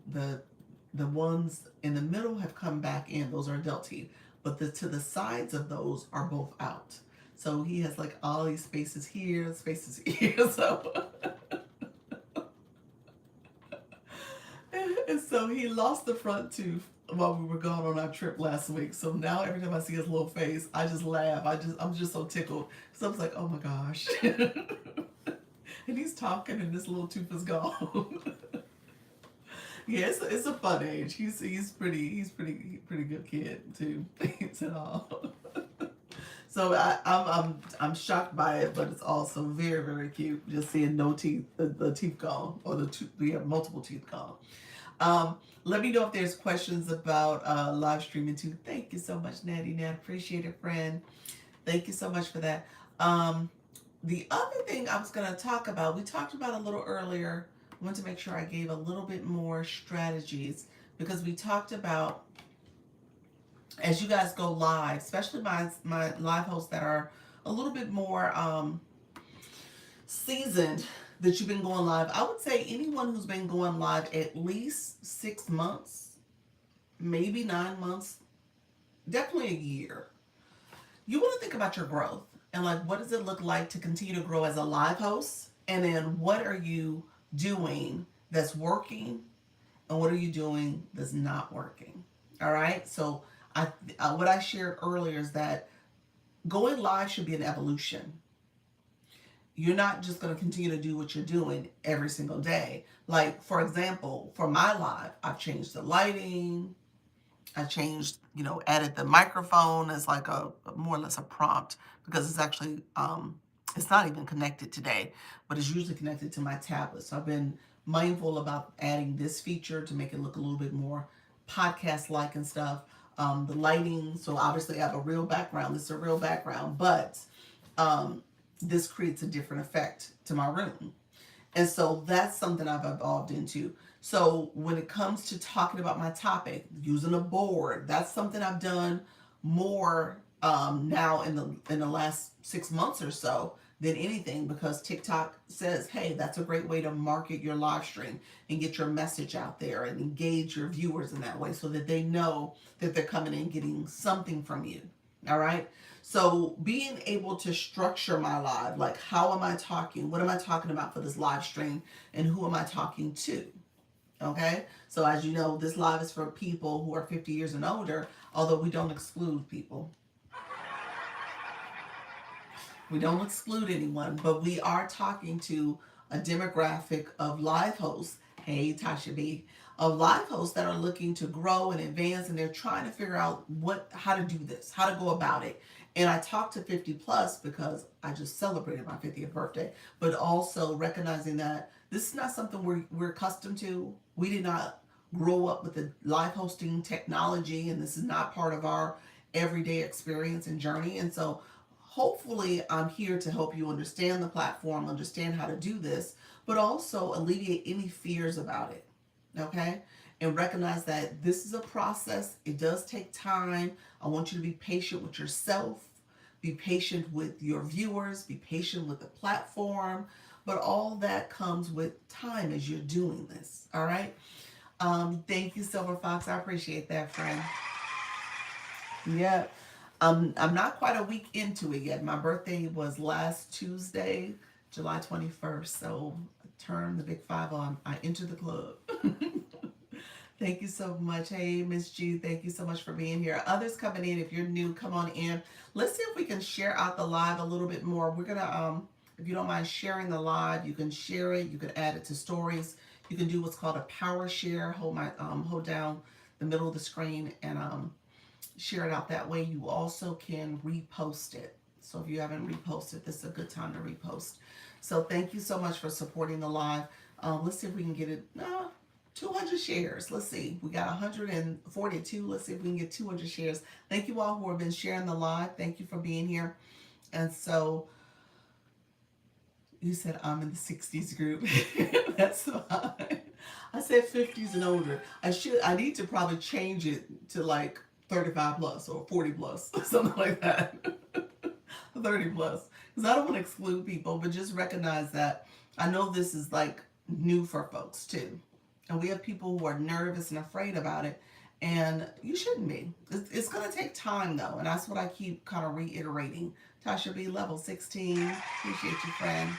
the ones in the middle have come back in. Those are adult teeth. But to the sides of those are both out. So he has like all these spaces here, spaces here. So and so he lost the front tooth while we were gone on our trip last week. So now every time I see his little face, I just laugh. I'm just so tickled. So I was like, oh my gosh. And he's talking and this little tooth is gone. Yeah, it's a fun age. He's pretty good kid too. It's at all. So I'm shocked by it, but it's also very, very cute. Just seeing no teeth, the teeth gone, or we have multiple teeth gone. Let me know if there's questions about live streaming too. Thank you so much, Natty Nat. Appreciate it, friend. Thank you so much for that. The other thing I was going to talk about, we talked about a little earlier. I want to make sure I gave a little bit more strategies, because we talked about, as you guys go live, especially my live hosts that are a little bit more seasoned, that you've been going live. I would say anyone who's been going live at least 6 months, maybe 9 months, definitely a year. You want to think about your growth and, like, what does it look like to continue to grow as a live host? And then what are you doing that's working, and what are you doing that's not working? All right. So what I shared earlier is that going live should be an evolution. You're not just going to continue to do what you're doing every single day. Like, for example, for my live, I've changed the lighting. I changed, added the microphone as like a more or less a prompt, because it's actually, it's not even connected today, but it's usually connected to my tablet. So I've been mindful about adding this feature to make it look a little bit more podcast-like and stuff. The lighting, so obviously I have a real background. This is a real background, but this creates a different effect to my room. And so that's something I've evolved into. So when it comes to talking about my topic, using a board, that's something I've done more now in the last 6 months or so than anything, because TikTok says, hey, that's a great way to market your live stream and get your message out there and engage your viewers in that way, so that they know that they're coming in getting something from you. All right. So being able to structure my live, like, how am I talking? What am I talking about for this live stream? And who am I talking to? Okay. So as you know, this live is for people who are 50 years and older, although we don't exclude people. We don't exclude anyone, but we are talking to a demographic of live hosts. Hey, Tasha B, of live hosts that are looking to grow and advance, and they're trying to figure out how to do this, how to go about it. And I talked to 50 plus because I just celebrated my 50th birthday, but also recognizing that this is not something we're accustomed to. We did not grow up with the live hosting technology, and this is not part of our everyday experience and journey. And so hopefully I'm here to help you understand the platform, understand how to do this, but also alleviate any fears about it. Okay? And recognize that this is a process. It does take time. I want you to be patient with yourself, be patient with your viewers, be patient with the platform, but all that comes with time as you're doing this. All right? Thank you, Silver Fox. I appreciate that, friend. Yeah. I'm not quite a week into it yet. My birthday was last Tuesday, July 21st. So I turned the big 5 on. I entered the club. Thank you so much. Hey, Miss G, thank you so much for being here. Others coming in, if you're new, come on in. Let's see if we can share out the live a little bit more. We're gonna, if you don't mind sharing the live, you can share it. You can add it to stories. You can do what's called a power share. Hold down the middle of the screen and share it out that way. You also can repost it. So if you haven't reposted, this is a good time to repost. So thank you so much for supporting the live. Let's see if we can get it. 200 shares. Let's see. We got 142. Let's see if we can get 200 shares. Thank you all who have been sharing the live. Thank you for being here. And so you said I'm in the 60s group. That's fine. I said 50s and older. I need to probably change it to like 35 plus or 40 plus, something like that. 30 plus. Because I don't want to exclude people, but just recognize that I know this is like new for folks too. And we have people who are nervous and afraid about it. And you shouldn't be. It's going to take time though. And that's what I keep kind of reiterating. Tasha B, level 16. Appreciate you, friend.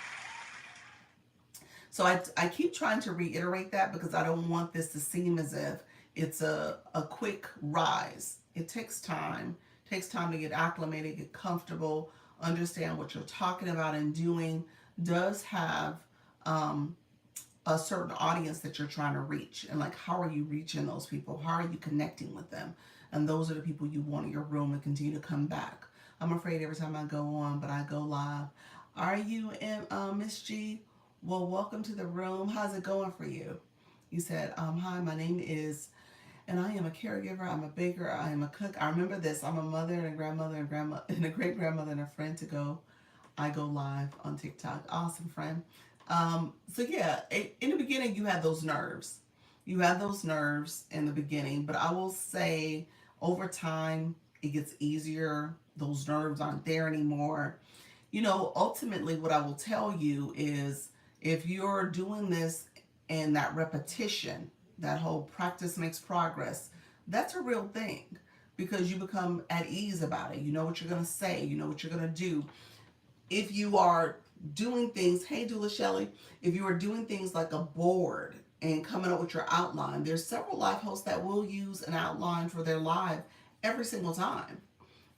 So I keep trying to reiterate that because I don't want this to seem as if it's a quick rise. It takes time. It takes time to get acclimated, get comfortable, understand what you're talking about and doing. Does have a certain audience that you're trying to reach. And like, how are you reaching those people? How are you connecting with them? And those are the people you want in your room and continue to come back. I'm afraid every time I go on, but I go live. Are you in, Miss G? Well, welcome to the room. How's it going for you? You said, hi, my name is, and I am a caregiver, I'm a baker, I am a cook. I remember this. I'm a mother and a grandmother and and a great grandmother and a friend to go. I go live on TikTok. Awesome, friend. So yeah, in the beginning you had those nerves. You had those nerves in the beginning, but I will say over time it gets easier. Those nerves aren't there anymore. You know, ultimately what I will tell you is if you're doing this and that repetition, that whole practice makes progress, that's a real thing because you become at ease about it. You know what you're going to say, you know what you're going to do. If you are doing things, hey Dula Shelley, if you are doing things like a board and coming up with your outline, there's several live hosts that will use an outline for their live every single time.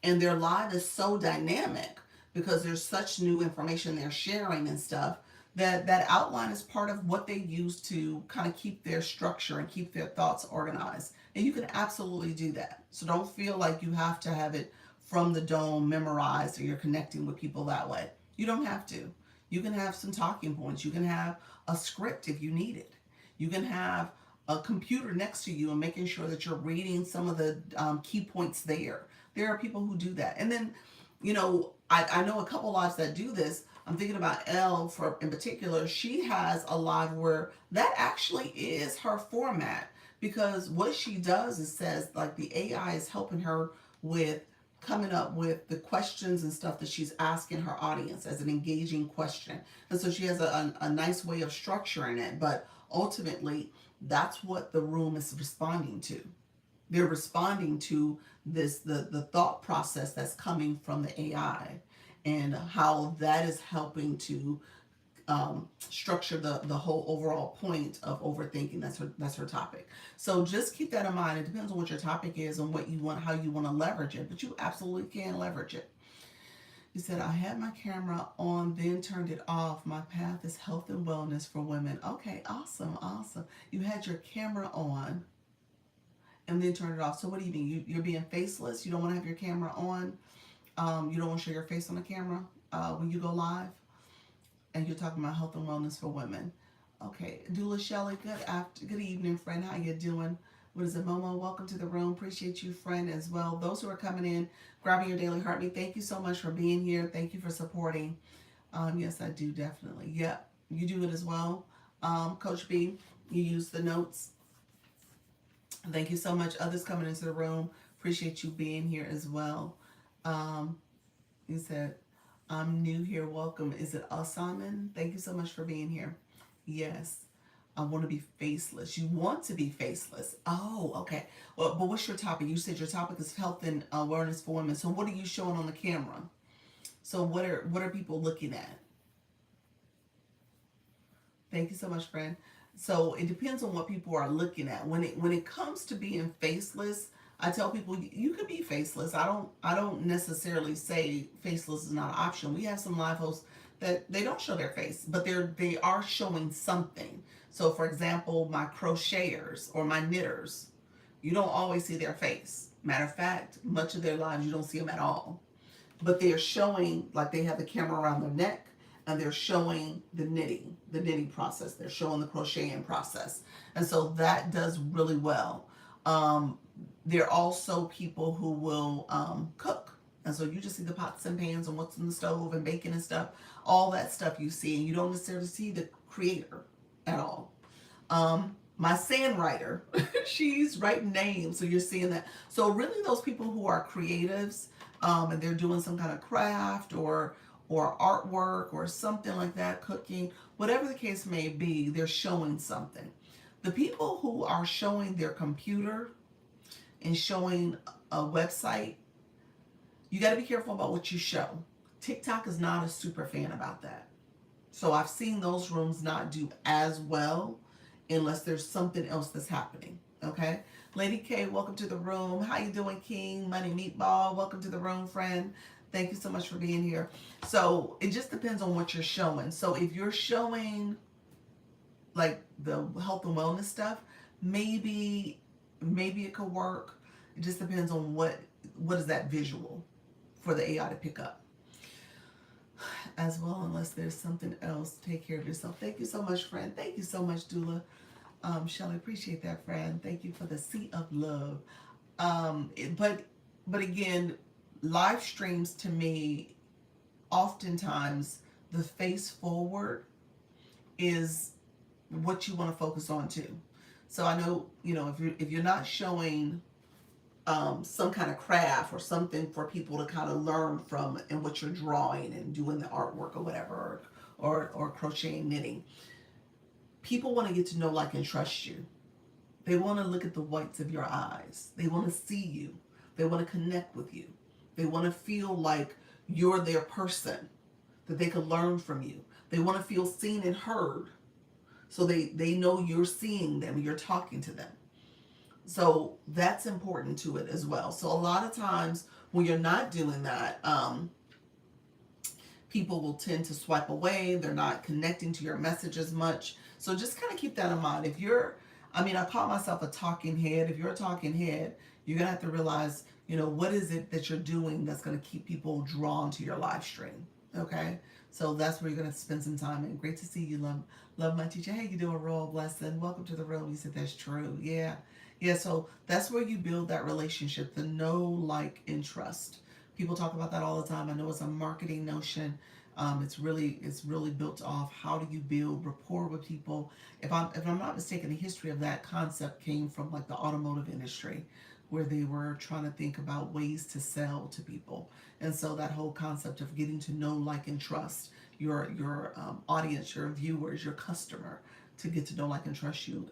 And their live is so dynamic because there's such new information they're sharing and stuff that outline is part of what they use to kind of keep their structure and keep their thoughts organized. And you can absolutely do that. So don't feel like you have to have it from the dome memorized or you're connecting with people that way. You don't have to. You can have some talking points. You can have a script if you need it. You can have a computer next to you and making sure that you're reading some of the key points there. There are people who do that. And then, you know, I know a couple lives that do this. I'm thinking about Elle in particular. She has a live where that actually is her format because what she does is says like the AI is helping her with coming up with the questions and stuff that she's asking her audience as an engaging question. And so she has a nice way of structuring it, but ultimately that's what the room is responding to. They're responding to this, the thought process that's coming from the AI and how that is helping to structure the whole overall point of overthinking. That's her topic. So just keep that in mind. It depends on what your topic is and what you want, how you want to leverage it, but you absolutely can leverage it. You said, I had my camera on, then turned it off. My path is health and wellness for women. Okay, awesome, awesome. You had your camera on and then turned it off. So what do you mean? You're being faceless? You don't want to have your camera on? You don't want to show your face on the camera when you go live? And you're talking about health and wellness for women. Okay, Dula Shelley, good evening, friend. How you doing? What is it, Momo? Welcome to the room. Appreciate you, friend, as well. Those who are coming in, grabbing your daily heartbeat, thank you so much for being here. Thank you for supporting. Yes, I do, definitely. Yep, you do it as well. Coach B, you use the notes. Thank you so much. Others coming into the room, appreciate you being here as well. You said, I'm new here. Welcome. Is it Asaman? Thank you so much for being here. Yes. I want to be faceless. You want to be faceless. Oh, okay. Well, but what's your topic? You said your topic is health and awareness for women. So what are you showing on the camera? So what are people looking at? Thank you so much, friend. So it depends on what people are looking at. When it comes to being faceless, I tell people you could be faceless. I don't necessarily say faceless is not an option. We have some live hosts that they don't show their face, but they are showing something. So for example, my crocheters or my knitters, you don't always see their face. Matter of fact, much of their lives you don't see them at all. But they're showing, like they have the camera around their neck and they're showing the knitting process. They're showing the crocheting process. And so that does really well. There are also people who will cook. And so you just see the pots and pans and what's in the stove and baking and stuff. All that stuff you see, and you don't necessarily see the creator at all. My sand writer, she's writing names, so you're seeing that. So really those people who are creatives, and they're doing some kind of craft or artwork or something like that, cooking, whatever the case may be, they're showing something. The people who are showing their computer and showing a website, you got to be careful about what you show. TikTok is not a super fan about that. So I've seen those rooms not do as well unless there's something else that's happening. Okay? Lady K, welcome to the room. How you doing, King? Money Meatball, welcome to the room, friend. Thank you so much for being here. So it just depends on what you're showing. So if you're showing like the health and wellness stuff, maybe it could work. It just depends on what is that visual for the AI to pick up as well, unless there's something else. Take care of yourself. Thank you so much, friend. Thank you so much, Dula. Shelly, appreciate that, friend. Thank you for the sea of love. But again, live streams to me, oftentimes the face forward is what you want to focus on too. So I know, if you're not showing some kind of craft or something for people to kind of learn from and what you're drawing and doing the artwork or whatever, or crocheting, knitting, people want to get to know, like, and trust you. They want to look at the whites of your eyes. They want to see you. They want to connect with you. They want to feel like you're their person, that they can learn from you. They want to feel seen and heard. So they know you're seeing them, you're talking to them. So that's important to it as well. So a lot of times when you're not doing that, people will tend to swipe away. They're not connecting to your message as much. So just kind of keep that in mind. I call myself a talking head. If you're a talking head, you're going to have to realize, what is it that you're doing that's going to keep people drawn to your live stream. Okay? So that's where you're going to spend some time. And great to see you. Love my teacher. Hey, you doing, Royal Blessing? Welcome to the room. You said that's true. Yeah. Yeah, so that's where you build that relationship, the know, like, and trust. People talk about that all the time. I know it's a marketing notion. It's really built off how do you build rapport with people. If I'm not mistaken, the history of that concept came from like the automotive industry, where they were trying to think about ways to sell to people. And so that whole concept of getting to know, like, and trust your audience, your viewers, your customer, to get to know, like, and trust you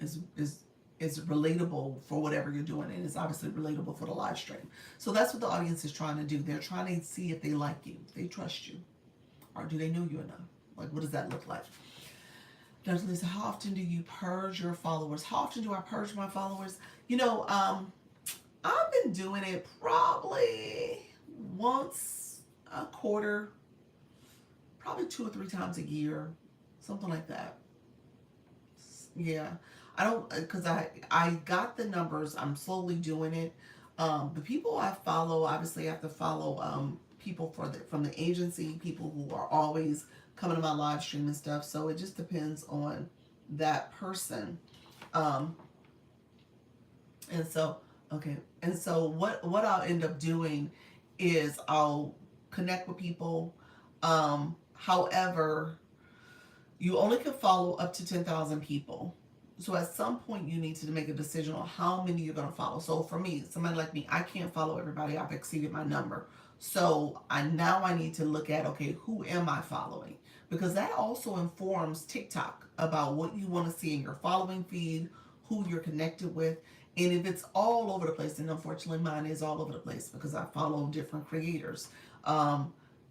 is relatable for whatever you're doing, and it's obviously relatable for the live stream. So that's what the audience is trying to do. They're trying to see if they like you, if they trust you, or do they know you enough? Like, what does that look like? Dr. Lisa, how often do you purge your followers? How often do I purge my followers? I've been doing it probably once a quarter, probably 2 or 3 times a year, something like that. Yeah, I don't because I got the numbers. I'm slowly doing it. The people I follow, obviously, I have to follow people from the agency, people who are always coming to my live stream and stuff. So it just depends on that person. Um, and so okay, and so what I'll end up doing is I'll connect with people. However, you only can follow up to 10,000 people. So at some point, you need to make a decision on how many you're going to follow. So for me, somebody like me, I can't follow everybody. I've exceeded my number. So I need to look at, okay, who am I following? Because that also informs TikTok about what you want to see in your following feed, who you're connected with. And if it's all over the place, and unfortunately mine is all over the place because I follow different creators.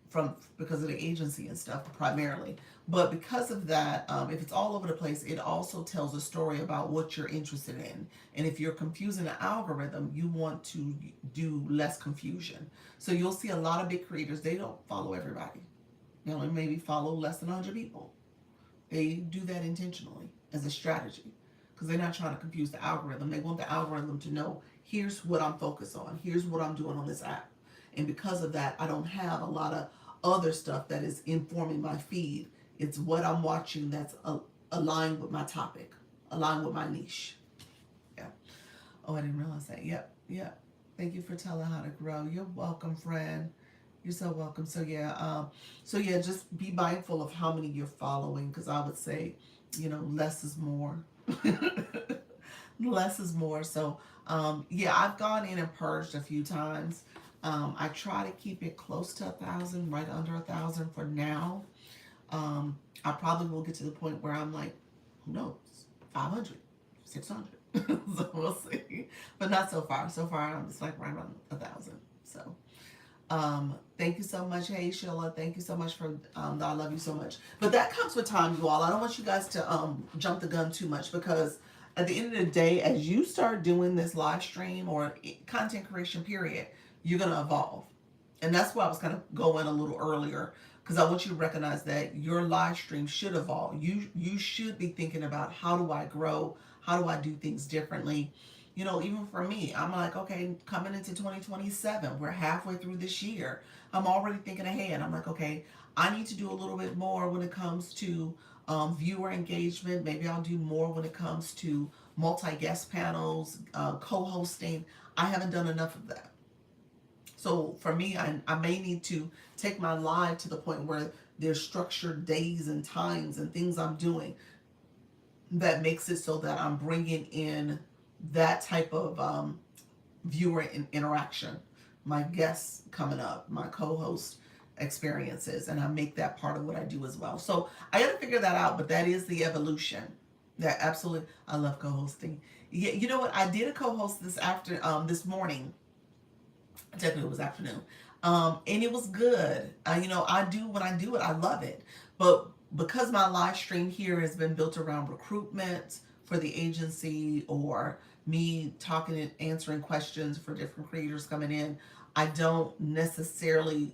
From because of the agency and stuff primarily. But because of that, if it's all over the place, it also tells a story about what you're interested in. And if you're confusing the algorithm, you want to do less confusion. So you'll see a lot of big creators, they don't follow everybody. They only maybe follow less than 100 people. They do that intentionally as a strategy because they're not trying to confuse the algorithm. They want the algorithm to know, here's what I'm focused on. Here's what I'm doing on this app. And because of that, I don't have a lot of other stuff that is informing my feed. It's what I'm watching that's aligned with my topic, aligned with my niche. Yeah. Oh, I didn't realize that. Yep. Yep. Thank you for telling how to grow. You're welcome, friend. You're so welcome. So yeah, just be mindful of how many you're following, because I would say, less is more. Less is more. So yeah, I've gone in and purged a few times. I try to keep it close to 1,000, right under 1,000 for now. I probably will get to the point where I'm like, who knows, 500, 600. So we'll see. But not so far. So far, I'm just like right around 1,000. So thank you so much. Hey, Sheila. Thank you so much for I love you so much. But that comes with time, you all. I don't want you guys to jump the gun too much, because at the end of the day, as you start doing this live stream or content creation period, you're going to evolve. And that's why I was kind of going a little earlier, because I want you to recognize that your live stream should evolve. You should be thinking about, how do I grow? How do I do things differently? Even for me, I'm like, okay, coming into 2027, we're halfway through this year. I'm already thinking ahead. I'm like, okay, I need to do a little bit more when it comes to viewer engagement. Maybe I'll do more when it comes to multi-guest panels, co-hosting. I haven't done enough of that. So for me, I may need to take my live to the point where there's structured days and times and things I'm doing that makes it so that I'm bringing in that type of viewer interaction, my guests coming up, my co-host experiences, and I make that part of what I do as well. So I got to figure that out, but that is the evolution. That absolutely, I love co-hosting. Yeah, you know what? I did a co-host this morning. Technically, it was afternoon, and it was good. I do when I do it, I love it. But because my live stream here has been built around recruitment for the agency, or me talking and answering questions for different creators coming in, I don't necessarily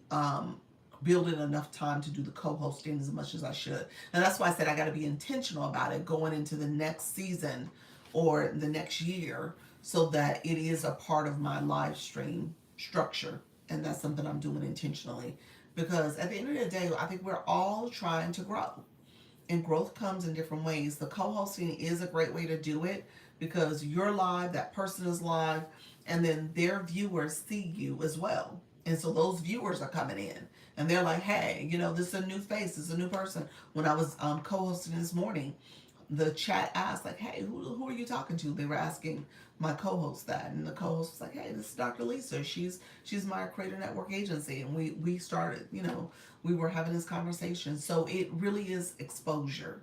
build in enough time to do the co-hosting as much as I should. And that's why I said I got to be intentional about it going into the next season or the next year, so that it is a part of my live stream structure. And that's something I'm doing intentionally, because at the end of the day, I think we're all trying to grow, and growth comes in different ways. The co-hosting is a great way to do it, because you're live, that person is live, and then their viewers see you as well. And so those viewers are coming in and they're like, hey, this is a new face, this is a new person. When I was co-hosting this morning, the chat asked, like, hey, who are you talking to? They were asking my co-host that, and the co-host was like, hey, this is Dr. Lisa. She's my Creator Network agency, and we started, we were having this conversation. So it really is exposure.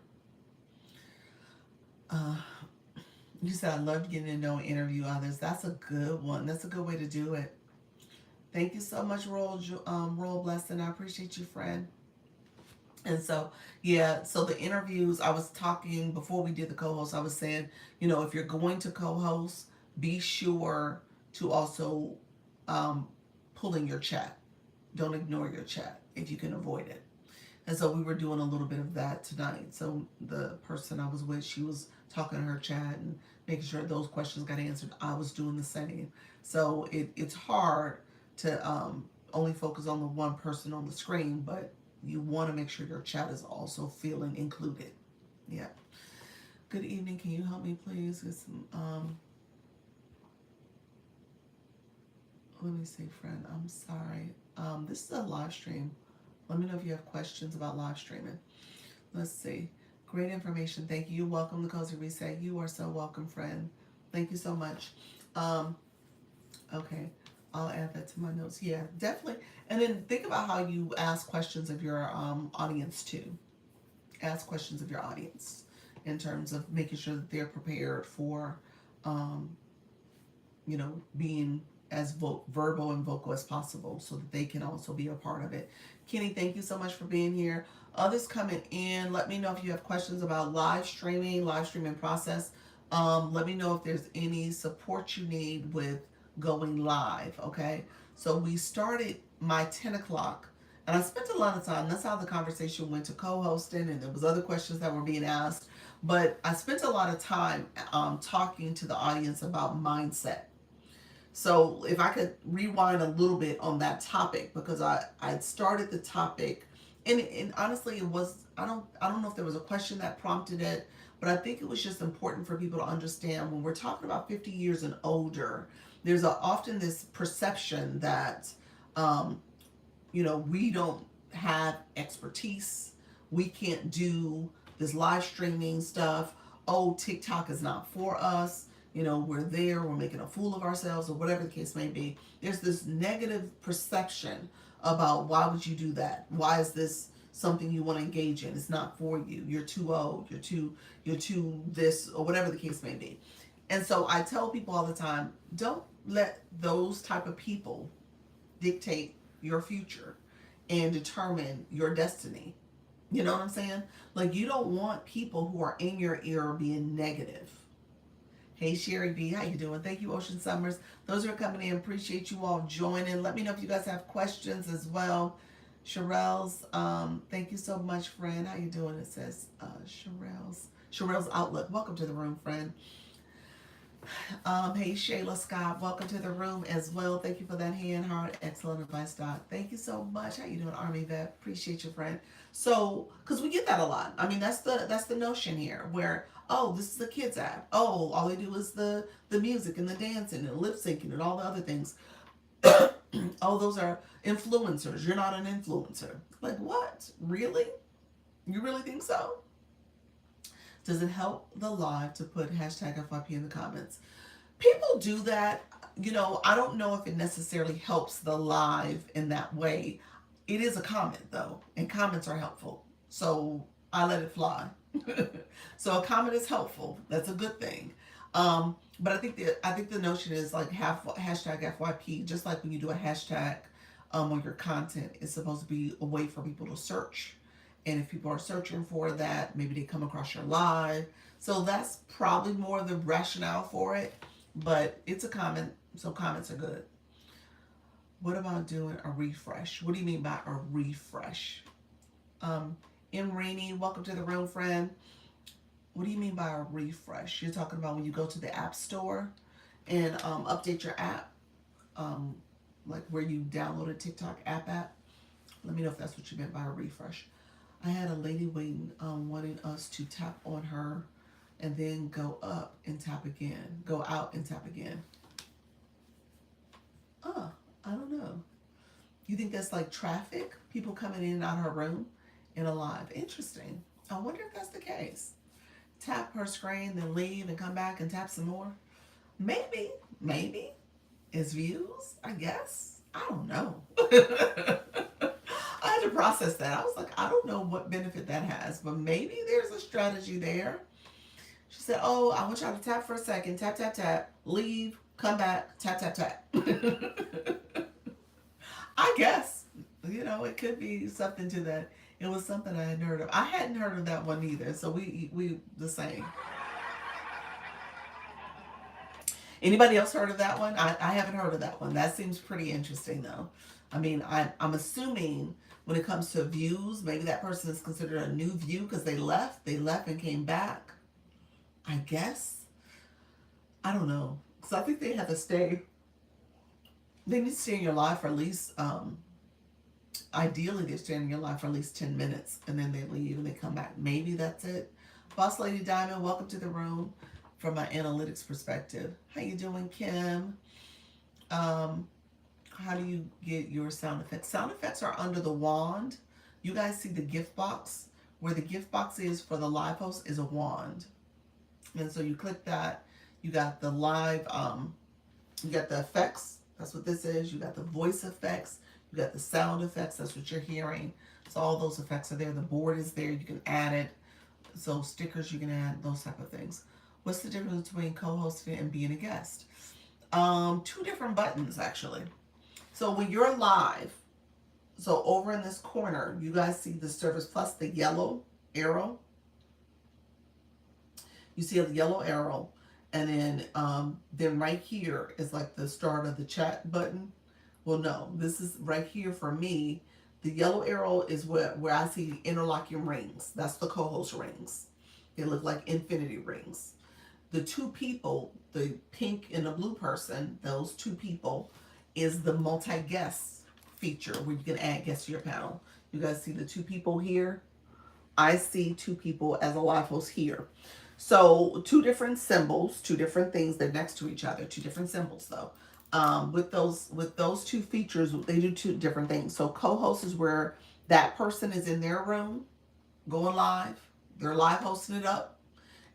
You said, I loved getting to know and interview others. That's a good one. That's a good way to do it. Thank you so much, Royal Blessing. I appreciate you, friend. And so, yeah, so the interviews, I was talking before we did the co-host, I was saying, if you're going to co-host, be sure to also pull in your chat. don't ignore your chat if you can avoid it. And so we were doing a little bit of that tonight. So the person I was with, she was talking to her chat and making sure those questions got answered. I was doing the same. So it's hard to only focus on the one person on the screen, but you want to make sure your chat is also feeling included. Yeah. Good evening. Can you help me, please? Let me see, friend. I'm sorry. This is a live stream. Let me know if you have questions about live streaming. Let's see. Great information. Thank you. You're welcome to Cozy Reset. You are so welcome, friend. Thank you so much. Okay. I'll add that to my notes. Yeah, definitely. And then think about how you ask questions of your audience too. Ask questions of your audience in terms of making sure that they're prepared for, being as verbal and vocal as possible so that they can also be a part of it. Kenny, thank you so much for being here. Others coming in, let me know if you have questions about live streaming process. Let me know if there's any support you need with going live, okay? So we started my 10 o'clock, and I spent a lot of time. That's how the conversation went to co-hosting, and there was other questions that were being asked. But I spent a lot of time talking to the audience about mindset. So if I could rewind a little bit on that topic, because I started the topic, and honestly, it was I don't know if there was a question that prompted it, but I think it was just important for people to understand when we're talking about 50 years and older, there's often this perception that we don't have expertise, we can't do this live streaming stuff. Oh, TikTok is not for us. We're there, we're making a fool of ourselves, or whatever the case may be. There's this negative perception about why would you do that? Why is this something you want to engage in? It's not for you. You're too old. You're too this, or whatever the case may be. And so I tell people all the time, don't let those type of people dictate your future and determine your destiny. You know what I'm saying? Like, you don't want people who are in your ear being negative. Hey, Sherry B, how you doing? Thank you, Ocean Summers. Those who are coming in, appreciate you all joining. Let me know if you guys have questions as well. Sherelle's, thank you so much, friend. How you doing? It says Sherelle's Outlook. Welcome to the room, friend. Hey, Shayla Scott, welcome to the room as well. Thank you for that hand heart. Excellent advice, Doc. Thank you so much. How you doing, Army Vet? Appreciate you, friend. So, because we get that a lot. I mean, that's the notion here, where, oh, this is a kids app. Oh, all they do is the music and the dancing and the lip syncing and all the other things. Oh, those are influencers. You're not an influencer. Like, what? Really? You really think so? Does it help the live to put hashtag FYP in the comments? People do that. I don't know if it necessarily helps the live in that way. It is a comment, though, and comments are helpful. So I let it fly. So a comment is helpful. That's a good thing. But I think the notion is like hashtag FYP, just like when you do a hashtag on your content, it's supposed to be a way for people to search. And if people are searching for that, maybe they come across your live. So that's probably more the rationale for it. But it's a comment, so comments are good. What about doing a refresh? What do you mean by a refresh? M. Rainey, welcome to the room, friend. What do you mean by a refresh? You're talking about when you go to the App Store and update your app, like where you downloaded TikTok app. Let me know if that's what you meant by a refresh. I had a lady waiting, wanting us to tap on her and then go up and tap again. Go out and tap again. I don't know. You think that's like traffic? People coming in and out of her room in a live. Interesting. I wonder if that's the case. Tap her screen, then leave and come back and tap some more. Maybe. It's views, I guess. I don't know. I had to process that. I was like, I don't know what benefit that has, but maybe there's a strategy there. She said, oh, I want y'all to tap for a second. Tap, tap, tap. Leave. Come back. Tap, tap, tap. I guess. It could be something to that. It was something I hadn't heard of. I hadn't heard of that one either. So we the same. Anybody else heard of that one? I haven't heard of that one. That seems pretty interesting though. I mean, I'm assuming when it comes to views, maybe that person is considered a new view because they left and came back. I guess. I don't know. Because I think they have to stay, they need to stay in your life for at least, ideally they're staying in your life for at least 10 minutes and then they leave and they come back. Maybe that's it. Boss Lady Diamond, welcome to the room from my analytics perspective. How you doing, Kim? Um, how do you get your sound effects? Sound effects are under the wand. You guys see the gift box? Where the gift box is for the live host is a wand. And so you click that, you got the live, you got the effects, that's what this is. You got the voice effects, you got the sound effects, that's what you're hearing. So all those effects are there. The board is there, you can add it. So stickers you can add, those type of things. What's the difference between co-hosting and being a guest? Two different buttons actually. So when you're live, so over in this corner, you guys see the Service Plus, the yellow arrow. You see a yellow arrow, and then right here is like the start of the chat button. Well, no, this is right here for me. The yellow arrow is where I see interlocking rings. That's the co-host rings. They look like infinity rings. The two people, the pink and the blue person, those two people, is the multi-guest feature where you can add guests to your panel. You guys see the two people here? I see two people as a live host here. So two different symbols, two different things. They're next to each other. Two different symbols though. With those two features, they do two different things. So co-host is where that person is in their room, going live. They're live hosting it up,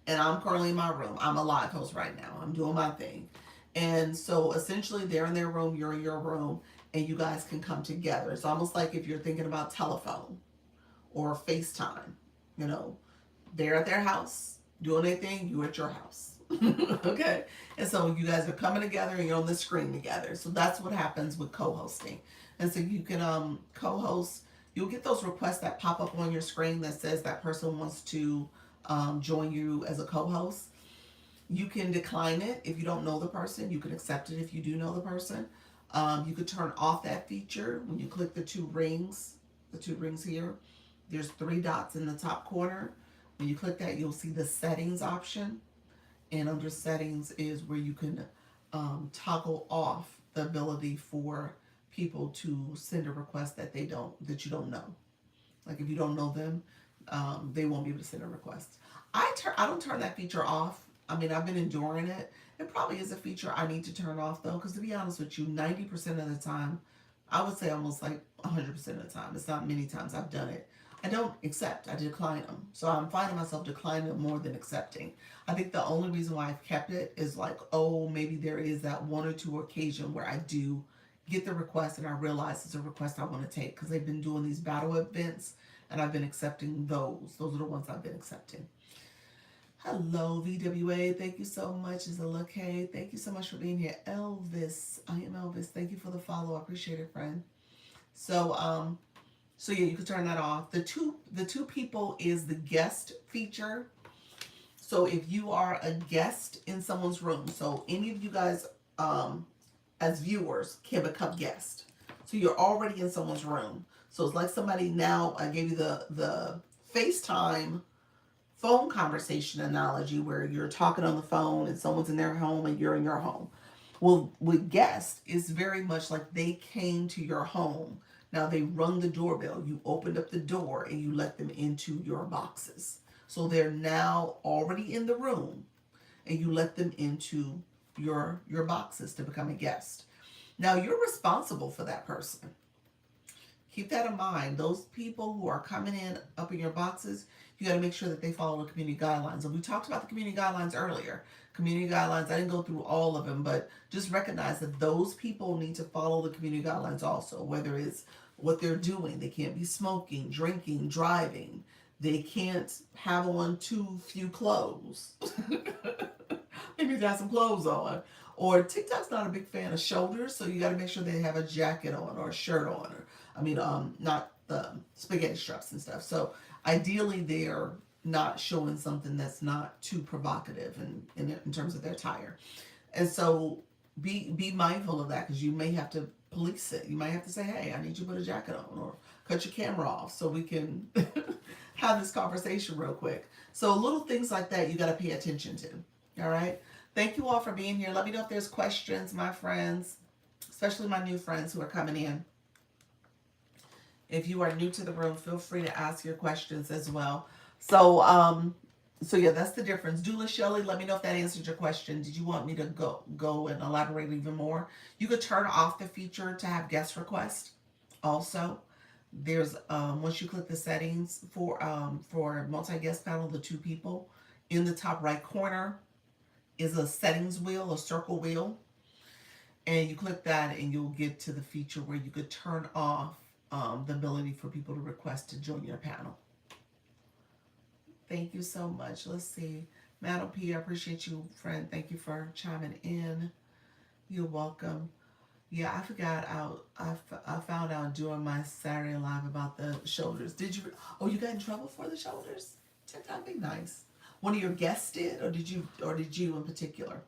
and I'm currently in my room. I'm a live host right now. I'm doing my thing, and so essentially they're in their room, you're in your room, and you guys can come together. It's almost like if you're thinking about telephone or FaceTime. You know, they're at their house doing their thing, you at your house. Okay, and so you guys are coming together and you're on the screen together. So that's what happens with co-hosting. And so you can co-host. You'll get those requests that pop up on your screen that says that person wants to join you as a co-host. You can decline it if you don't know the person. You can accept it if you do know the person. You could turn off that feature when you click the two rings here. There's three dots in the top corner. When you click that, you'll see the settings option. And under settings is where you can toggle off the ability for people to send a request that you don't know. Like if you don't know them, they won't be able to send a request. I don't turn that feature off. I mean, I've been enduring it. It probably is a feature I need to turn off though, because to be honest with you, 90% of the time, I would say almost like 100% of the time, it's not many times I've done it, I don't accept, I decline them. So I'm finding myself declining them more than accepting. I think the only reason why I've kept it is like, oh, maybe there is that one or two occasion where I do get the request and I realize it's a request I want to take, because they've been doing these battle events and I've been accepting those. Those are the ones I've been accepting. Hello, VWA. Thank you so much, Zilla K. Thank you so much for being here. Elvis. I am Elvis. Thank you for the follow. I appreciate it, friend. So, so yeah, you can turn that off. The two people is the guest feature. So if you are a guest in someone's room, so any of you guys, as viewers can become guest. So you're already in someone's room. So it's like somebody, now I gave you the FaceTime phone conversation analogy where you're talking on the phone and someone's in their home and you're in your home. Well, with guests, it's very much like they came to your home. Now they rung the doorbell, you opened up the door and you let them into your boxes. So they're now already in the room and you let them into your boxes to become a guest. Now you're responsible for that person. Keep that in mind. Those people who are coming in up in your boxes, you got to make sure that they follow the community guidelines. And we talked about the community guidelines earlier. Community guidelines, I didn't go through all of them, but just recognize that those people need to follow the community guidelines also, whether it's what they're doing. They can't be smoking, drinking, driving. They can't have on too few clothes. Maybe they have some clothes on. Or TikTok's not a big fan of shoulders, so you got to make sure they have a jacket on or a shirt on. Not the spaghetti straps and stuff. So ideally, they're not showing something that's not too provocative in terms of their attire. And so be mindful of that, because you may have to police it. You might have to say, hey, I need you to put a jacket on, or cut your camera off so we can have this conversation real quick. So little things like that you got to pay attention to. All right. Thank you all for being here. Let me know if there's questions, my friends, especially my new friends who are coming in. If you are new to the room, feel free to ask your questions as well. So, yeah, that's the difference. Dula Shelley, let me know if that answered your question. Did you want me to go and elaborate even more? You could turn off the feature to have guest requests. Also, there's once you click the settings for multi-guest panel, the two people, in the top right corner is a settings wheel, a circle wheel, and you click that and you'll get to the feature where you could turn off the ability for people to request to join your panel. Thank you so much. Let's see. Madam P, I appreciate you, friend. Thank you for chiming in. You're welcome. Yeah, I forgot out. I found out during my Saturday live about the shoulders. Did you? Oh, you got in trouble for the shoulders? TikTok, be nice. One of your guests did, or did you? Or did you in particular?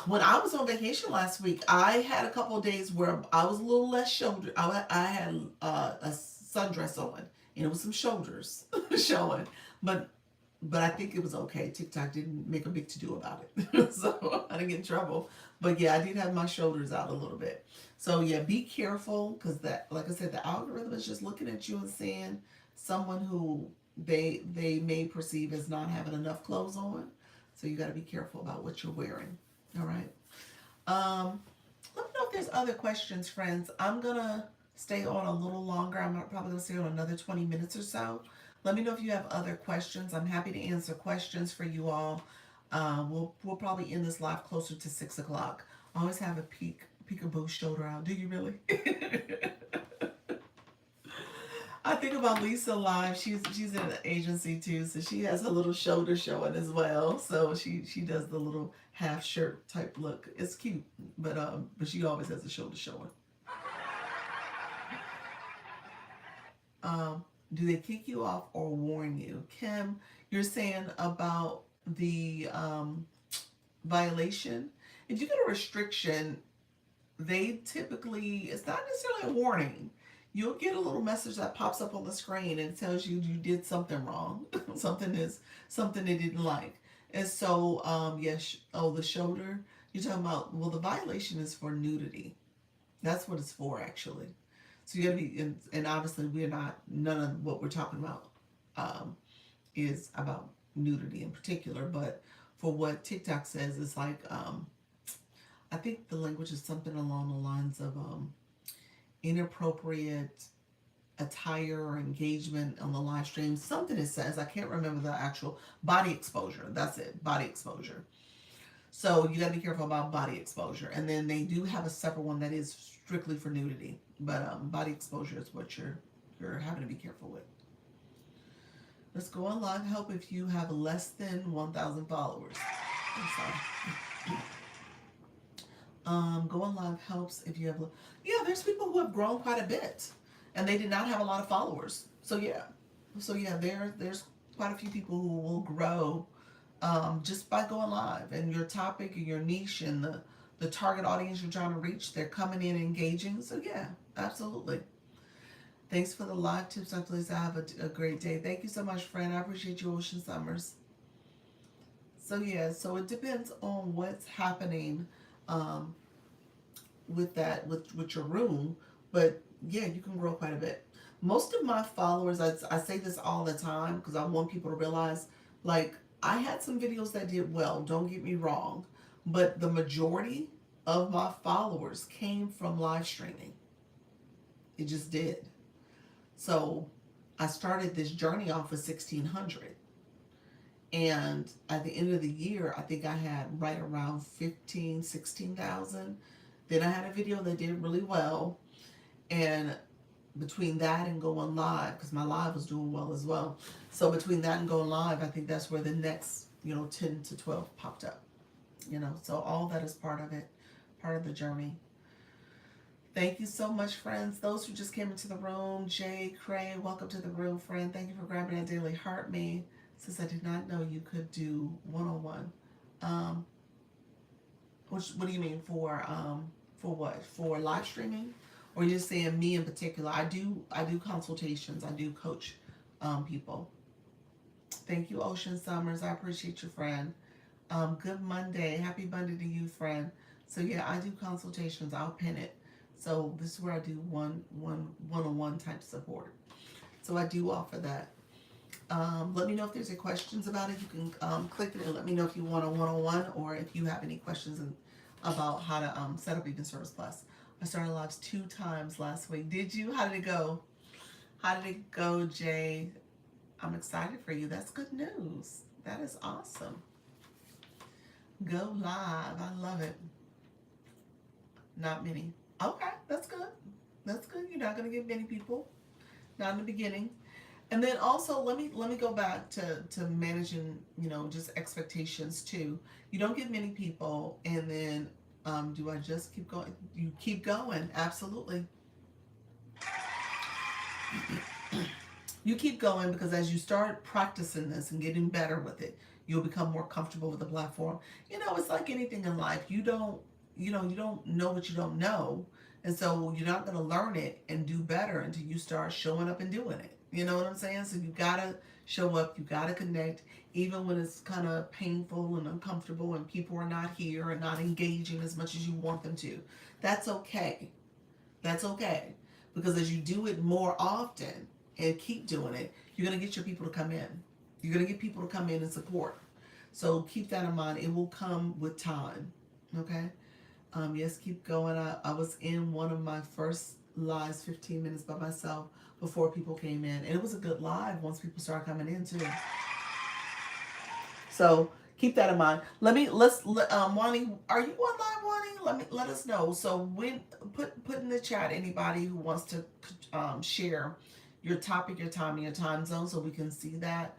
When I was on vacation last week, I had a couple of days where I was a little less shoulder. I had a sundress on, and it was some shoulders showing, but I think it was okay. TikTok didn't make a big to do about it, so I didn't get in trouble. But yeah, I did have my shoulders out a little bit. So yeah, be careful, because that, like I said, the algorithm is just looking at you and seeing someone who they may perceive as not having enough clothes on. So you got to be careful about what you're wearing. All right. Let me know if there's other questions, friends. I'm gonna stay on a little longer. I'm probably gonna stay on another 20 minutes or so. Let me know if you have other questions. I'm happy to answer questions for you all. We'll probably end this live closer to 6 o'clock. I always have a peekaboo shoulder out. Do you really? I think about Lisa Live. She's in an agency too, so she has a little shoulder showing as well. So she does the little half shirt type look. It's cute, but she always has the shoulder showing. Um, do they kick you off or warn you? Kim, you're saying about the violation. If you get a restriction, they typically, it's not necessarily a warning. You'll get a little message that pops up on the screen and tells you you did something wrong. Something they didn't like. And so, yes, oh, the shoulder, you're talking about, well, the violation is for nudity. That's what it's for, actually. So you gotta be, and obviously we're not, none of what we're talking about um, is about nudity in particular, but for what TikTok says, it's like, I think the language is something along the lines of inappropriate attire or engagement on the live stream. Something it says, I can't remember the actual body exposure. That's it, body exposure. So you got to be careful about body exposure. And then they do have a separate one that is strictly for nudity, but body exposure is what you're having to be careful with. Let's go on live help if you have less than 1,000 followers. I'm sorry. Go on live helps if you have. Yeah, there's people who have grown quite a bit, and they did not have a lot of followers. So yeah, there's quite a few people who will grow just by going live, and your topic and your niche and the target audience you're trying to reach, they're coming in engaging. So yeah, absolutely. Thanks for the live tips. I please have a great day. Thank you so much, friend. I appreciate you, Ocean Summers. So yeah, so it depends on what's happening um, with that with your room, but yeah, you can grow quite a bit. Most of my followers, I say this all the time because I want people to realize, like, I had some videos that did well, don't get me wrong, but the majority of my followers came from live streaming. It just did. So I started this journey off with 1,600. And at the end of the year, I think I had right around 15, 16,000. Then I had a video that did really well. And between that and going live, because my live was doing well as well. So between that and going live, I think that's where the next, 10 to 12 popped up. So all that is part of it, part of the journey. Thank you so much, friends. Those who just came into the room, Jay, Cray, welcome to the room, friend. Thank you for grabbing a daily heart me. Since I did not know you could do one-on-one. What do you mean for what? For live streaming, or you're just saying me in particular? I do consultations. I do coach people. Thank you, Ocean Summers. I appreciate you, friend. Good Monday. Happy Monday to you, friend. So yeah, I do consultations. I'll pin it. So this is where I do one-on-one type support. So I do offer that. Let me know if there's any questions about it. You can click it and let me know if you want a one-on-one or if you have any questions about how to set up Even Service Plus. I started lives 2 times last week. Did you? How did it go? How did it go, Jay? I'm excited for you. That's good news. That is awesome. Go live. I love it. Not many. Okay, that's good. That's good. You're not gonna get many people. Not in the beginning. And then also let me go back to managing, just expectations too. You don't get many people, and then do I just keep going? You keep going, absolutely. You keep going because as you start practicing this and getting better with it, you'll become more comfortable with the platform. It's like anything in life. You don't know what you don't know. And so you're not going to learn it and do better until you start showing up and doing it. You know what I'm saying? So you got to show up, you got to connect, even when it's kind of painful and uncomfortable and people are not here and not engaging as much as you want them to. That's okay. That's okay. Because as you do it more often and keep doing it, you're going to get your people to come in. You're going to get people to come in and support. So keep that in mind. It will come with time. Okay? Yes, keep going. I was in one of my first lives 15 minutes by myself before people came in. And it was a good live once people started coming in too. So keep that in mind. Wani, are you on live, Wani? Let us know. So when put in the chat anybody who wants to share your topic, your time, and your time zone, so we can see that.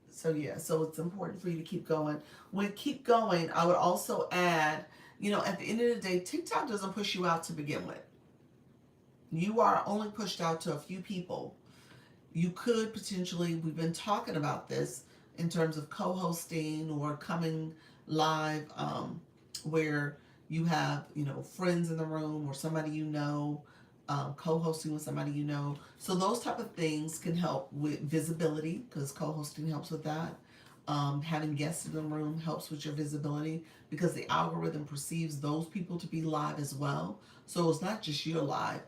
So yeah, so it's important for you to keep going. When keep going, I would also add, at the end of the day, TikTok doesn't push you out to begin with. You are only pushed out to a few people. You could potentially, we've been talking about this in terms of co-hosting or coming live, where you have, friends in the room or somebody co-hosting with somebody So those type of things can help with visibility because co-hosting helps with that. Having guests in the room helps with your visibility because the algorithm perceives those people to be live as well. So it's not just your live.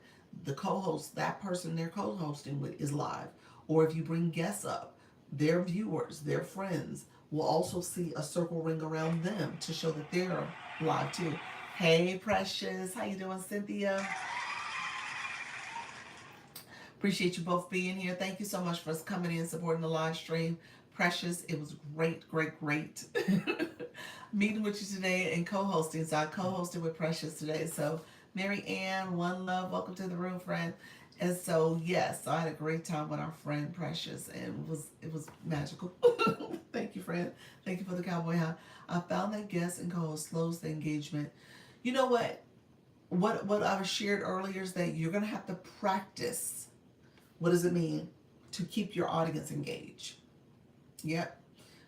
The co-host, that person they're co-hosting with is live. Or if you bring guests up, their viewers, their friends will also see a circle ring around them to show that they're live too. Hey, Precious. How you doing, Cynthia? Appreciate you both being here. Thank you so much for coming in and supporting the live stream. Precious, it was great meeting with you today and co-hosting. So I co-hosted with Precious today. So Mary Ann, one love, welcome to the room, friend. And so yes, I had a great time with our friend Precious, and it was magical. Thank you, friend. Thank you for the cowboy hat. I found that guest and co-host slows the engagement. You know what? What I was shared earlier is that you're gonna have to practice. What does it mean to keep your audience engaged? Yep.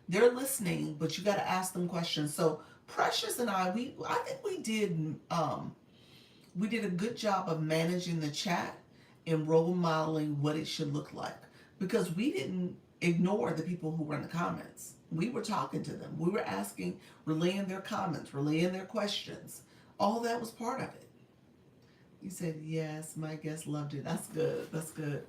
They're listening, but you got to ask them questions. So Precious and I think we did a good job of managing the chat and role modeling what it should look like because we didn't ignore the people who were in the comments. We were talking to them. We were asking, relaying their comments, relaying their questions. All that was part of it. You said, yes, my guest loved it. That's good. That's good.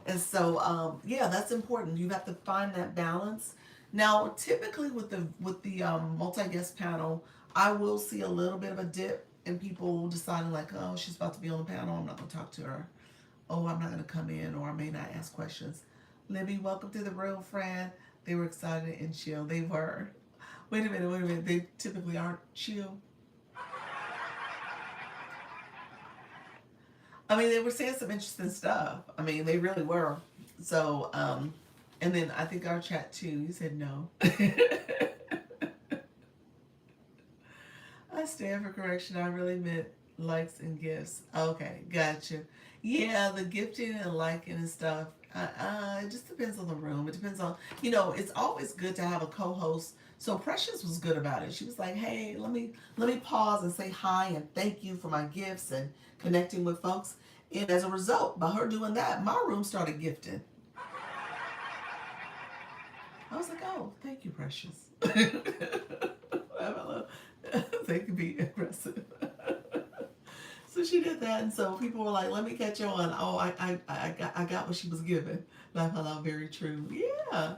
And so, yeah, that's important. You have to find that balance. Now, typically with the multi-guest panel, I will see a little bit of a dip in people deciding like, oh, she's about to be on the panel. I'm not going to talk to her. Oh, I'm not going to come in, or I may not ask questions. Libby, welcome to the room, friend. They were excited and chill. They were. Wait a minute. They typically aren't chill. I mean, they were saying some interesting stuff. I mean, they really were. So, and then I think our chat too, you said no. I stand for correction. I really meant likes and gifts. Okay, gotcha. Yeah, the gifting and liking and stuff It just depends on the room. It depends on, it's always good to have a co-host. So Precious was good about it. She was like, "Hey, let me pause and say hi and thank you for my gifts and connecting with folks." And as a result, by her doing that, my room started gifting. I was like, "Oh, thank you, Precious." They can be aggressive. So she did that, and so people were like, "Let me catch on." Oh, I got what she was given. And I found out very true. Yeah.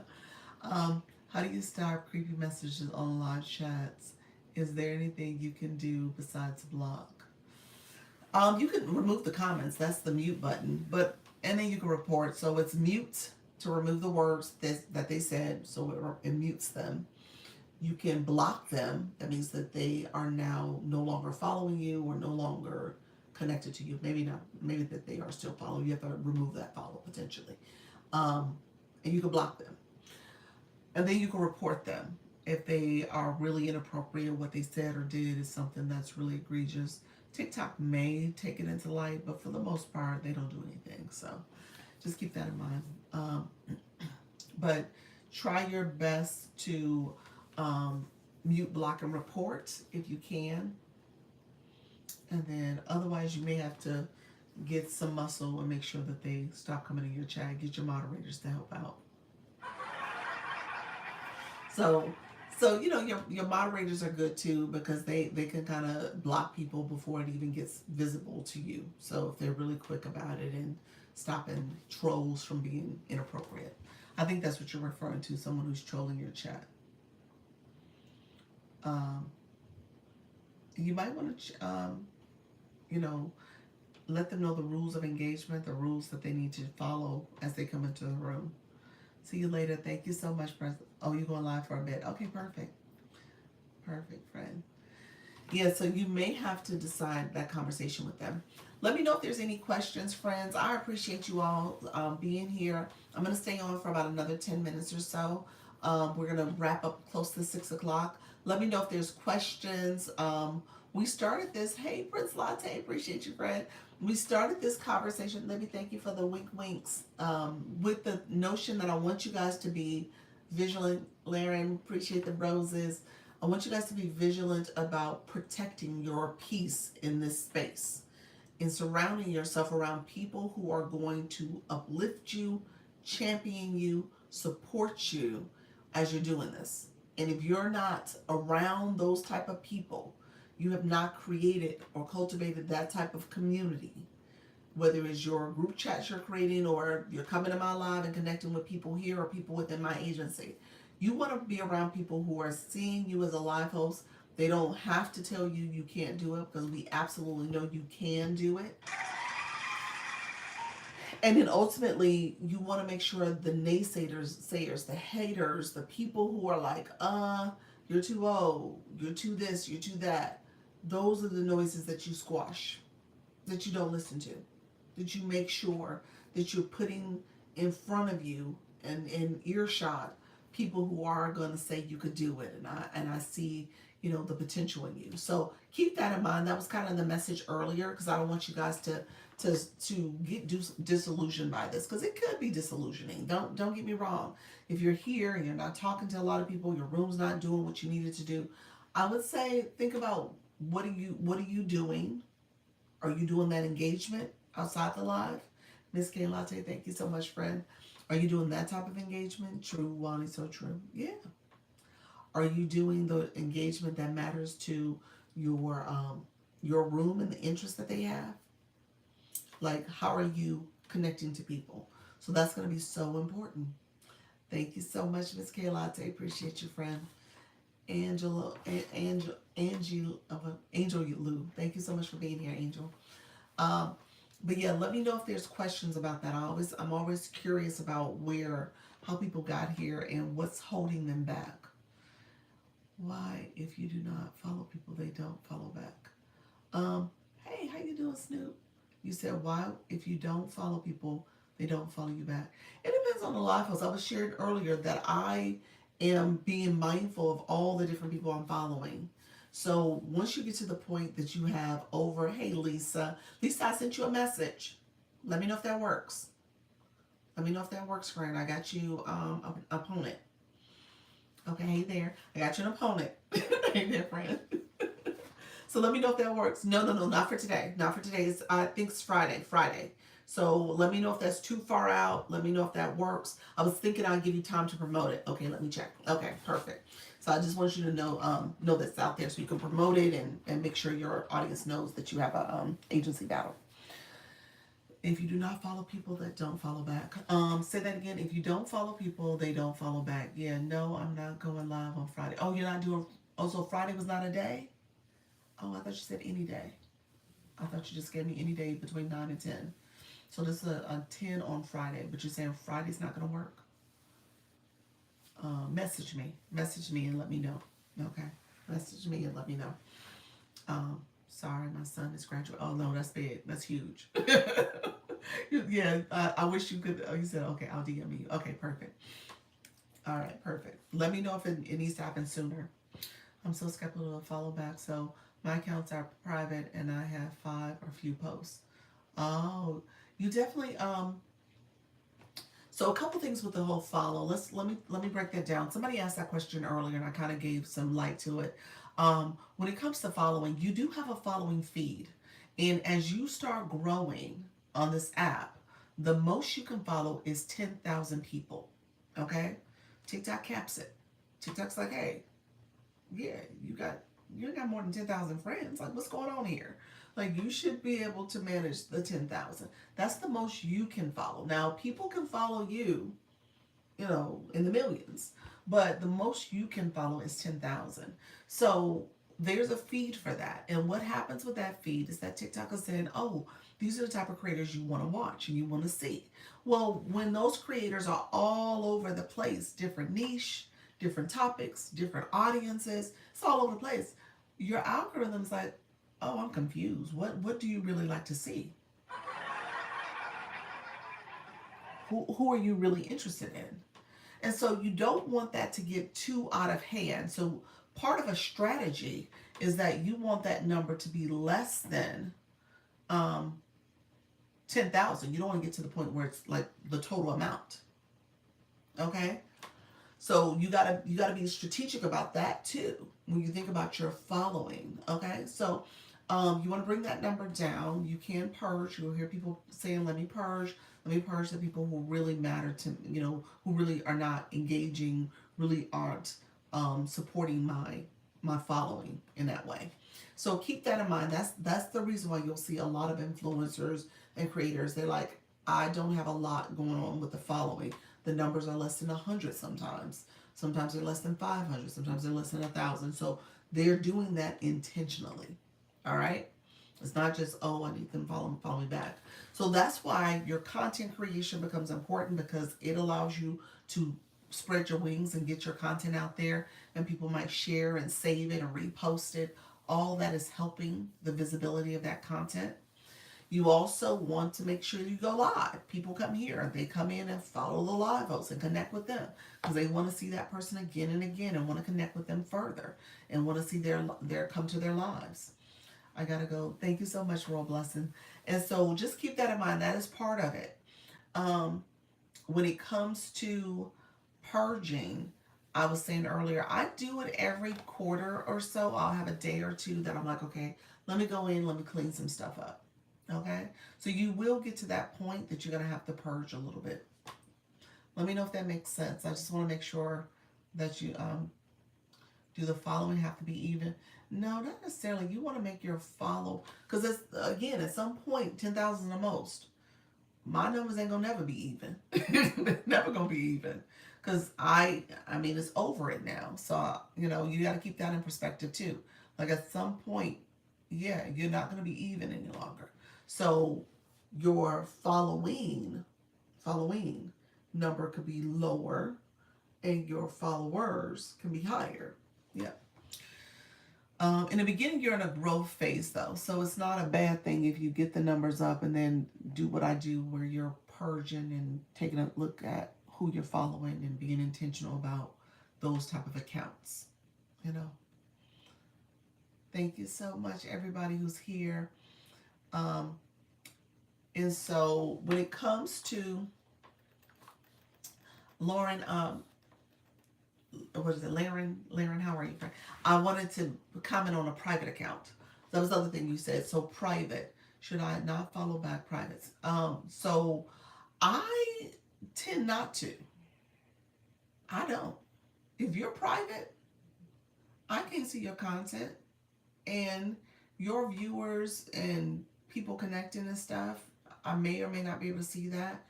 How do you stop creepy messages on live chats? Is there anything you can do besides block? You can remove the comments. That's the mute button. But and then you can report. So it's mute to remove the words that they said. So it mutes them. You can block them. That means that they are now no longer following you or no longer connected to you. Maybe not. Maybe that they are still following. You have to remove that follow potentially, and you can block them. And then you can report them if they are really inappropriate. What they said or did is something that's really egregious. TikTok may take it into light, but for the most part, they don't do anything. So just keep that in mind. But try your best to mute, block, and report if you can. And then otherwise, you may have to get some muscle and make sure that they stop coming to your chat. Get your moderators to help out. So, your moderators are good too because they can kind of block people before it even gets visible to you. So if they're really quick about it and stopping trolls from being inappropriate, I think that's what you're referring to. Someone who's trolling your chat. Um, you might want to, you know, let them know the rules of engagement, the rules that they need to follow as they come into the room. See you later. Thank you so much, President. Oh, you're going live for a bit. Okay, perfect. Perfect, friend. Yeah, so you may have to decide that conversation with them. Let me know if there's any questions, friends. I appreciate you all being here. I'm going to stay on for about another 10 minutes or so. We're going to wrap up close to 6 o'clock. Let me know if there's questions. We started this. Hey, Prince Latte. Appreciate you, friend. We started this conversation. Let me thank you for the wink winks with the notion that I want you guys to be vigilant. Laren, appreciate the roses. I want you guys to be vigilant about protecting your peace in this space and surrounding yourself around people who are going to uplift you, champion you, support you as you're doing this. And if you're not around those type of people, you have not created or cultivated that type of community, whether it's your group chats you're creating or you're coming to my live and connecting with people here or people within my agency. You want to be around people who are seeing you as a live host. They don't have to tell you you can't do it because we absolutely know you can do it. And then ultimately, you want to make sure the sayers, the haters, the people who are like, you're too old, you're too this, you're too that. Those are the noises that you squash, that you don't listen to, that you make sure that you're putting in front of you and in earshot people who are going to say you could do it, and I see the potential in you. So keep that in mind. That was kind of the message earlier because I don't want you guys to get disillusioned by this because it could be disillusioning. Don't get me wrong. If you're here and you're not talking to a lot of people, your room's not doing what you needed to do, I would say think about what are you doing? Are you doing that engagement outside the live? Miss K Latte, thank you so much, friend. Are you doing that type of engagement? True, Wani, so true. Yeah. Are you doing the engagement that matters to your room and the interest that they have? Like, how are you connecting to people? So that's going to be so important. Thank you so much, Miss K Latte. Appreciate you, friend. Angela, Angel Lou. Thank you so much for being here, Angel. But yeah, let me know if there's questions about that. I'm always curious about how people got here and what's holding them back. Why, if you do not follow people, they don't follow back. Hey, how you doing, Snoop? You said why, if you don't follow people, they don't follow you back. It depends on the life host. I was sharing earlier that I am being mindful of all the different people I'm following. So once you get to the point that you have hey, Lisa, I sent you a message. Let me know if that works. Let me know if that works, friend. I got you an opponent. Okay, hey there. I got you an opponent. Hey there, friend. So let me know if that works. No, no, no, not for today. Not for today. It's, I think it's Friday. Friday. So let me know if that's too far out. Let me know if that works. I was thinking I'd give you time to promote it. Okay, let me check. Okay, perfect. So I just want you to know that's out there so you can promote it and make sure your audience knows that you have a agency battle. If you do not follow people that don't follow back. Say that again. If you don't follow people, they don't follow back. Yeah, no, I'm not going live on Friday. Oh, you're not doing, oh, so Friday was not a day? Oh, I thought you said any day. I thought you just gave me any day between 9 and 10. So this is a 10 on Friday, but you're saying Friday's not going to work? Message me. Message me and let me know. Okay. Message me and let me know. Sorry, my son is graduating. Oh, no, that's big. That's huge. Yeah, I wish you could. Oh, you said, okay, I'll DM you. Okay, perfect. All right, perfect. Let me know if it needs to happen sooner. I'm so skeptical to follow back. So my accounts are private and I have 5 or few posts. Oh, you definitely so a couple things with the whole follow. Let me break that down. Somebody asked that question earlier and I kind of gave some light to it. When it comes to following, you do have a following feed. And as you start growing on this app, the most you can follow is 10,000 people. Okay? TikTok caps it. TikTok's like, hey, yeah, you got more than 10,000 friends. Like, what's going on here? Like, you should be able to manage the 10,000. That's the most you can follow. Now, people can follow you, in the millions, but the most you can follow is 10,000. So there's a feed for that. And what happens with that feed is that TikTok is saying, oh, these are the type of creators you want to watch and you want to see. Well, when those creators are all over the place, different niche, different topics, different audiences, it's all over the place. Your algorithm's like, oh, I'm confused. What do you really like to see? Who are you really interested in? And so you don't want that to get too out of hand. So part of a strategy is that you want that number to be less than um, 10,000. You don't want to get to the point where it's like the total amount. Okay? So you gotta be strategic about that too when you think about your following. Okay, so you want to bring that number down. You can purge. You'll hear people saying, "Let me purge. Let me purge the people who really matter to who really are not engaging, really aren't supporting my following in that way." So keep that in mind. That's the reason why you'll see a lot of influencers and creators. They're like, I don't have a lot going on with the following. The numbers are less than 100 sometimes. Sometimes they're less than 500. Sometimes they're less than 1,000. So they're doing that intentionally. All right? It's not just, oh, I need them to follow me back. So that's why your content creation becomes important because it allows you to spread your wings and get your content out there, and people might share and save it and repost it. All that is helping the visibility of that content. You also want to make sure you go live. People come here, they come in and follow the live hosts and connect with them because they want to see that person again and again and want to connect with them further and want to see their come to their lives. I gotta go. Thank you so much, Royal Blessing. And so just keep that in mind. That is part of it. Um, when it comes to purging, I was saying earlier, I do it every quarter or so. I'll have a day or two that I'm like, okay, let me go in, let me clean some stuff up. Okay? So you will get to that point that you're going to have to purge a little bit. Let me know if that makes sense. I just want to make sure that you do the following have to be even. No, not necessarily. You want to make your follow, because it's, again, at some point, 10,000 the most. My numbers ain't gonna never be even. Never gonna be even. Because I mean, it's over it now. So, you got to keep that in perspective too. Like at some point, yeah, you're not gonna be even any longer. So your following number could be lower and your followers can be higher. Yeah. In the beginning, you're in a growth phase though. So it's not a bad thing if you get the numbers up and then do what I do where you're purging and taking a look at who you're following and being intentional about those type of accounts. You know. Thank you so much, everybody who's here. Um, and so when it comes to Lauren, what is it, Laren, how are you? I wanted to comment on a private account. That was the other thing you said. So private. Should I not follow back privates? So I tend not to. I don't. If you're private, I can see your content and your viewers and people connecting and stuff. I may or may not be able to see that.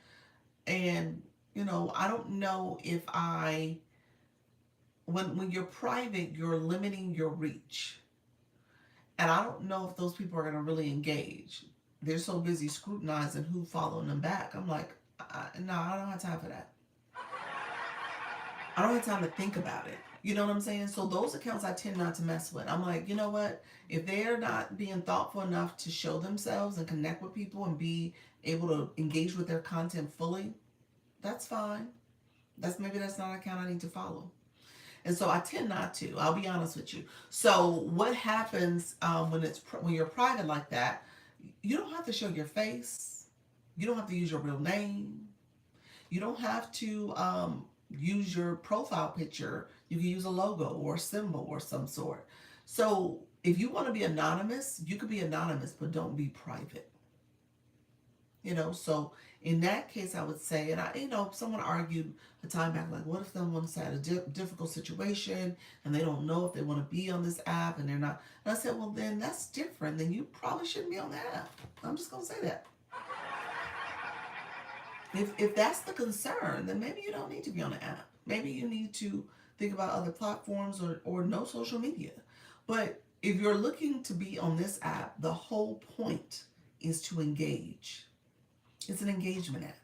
And I don't know if when you're private, you're limiting your reach. And I don't know if those people are going to really engage. They're so busy scrutinizing who following them back. I'm like, no, I don't have time for that. I don't have time to think about it. You know what I'm saying? So those accounts I tend not to mess with. I'm like, you know what? If they're not being thoughtful enough to show themselves and connect with people and be able to engage with their content fully, that's fine. That's not an account I need to follow. And so I tend not to. I'll be honest with you. So what happens when you're private like that? You don't have to show your face. You don't have to use your real name. You don't have to use your profile picture. You can use a logo or a symbol or some sort. So if you want to be anonymous, you could be anonymous, but don't be private. So in that case, I would say, and someone argued a time back, like, what if someone's had a difficult situation and they don't know if they want to be on this app and they're not? And I said, well, then that's different. Then you probably shouldn't be on the app. I'm just going to say that. If that's the concern, then maybe you don't need to be on the app. Maybe you need to think about other platforms or no social media. But if you're looking to be on this app, the whole point is to engage. It's an engagement app.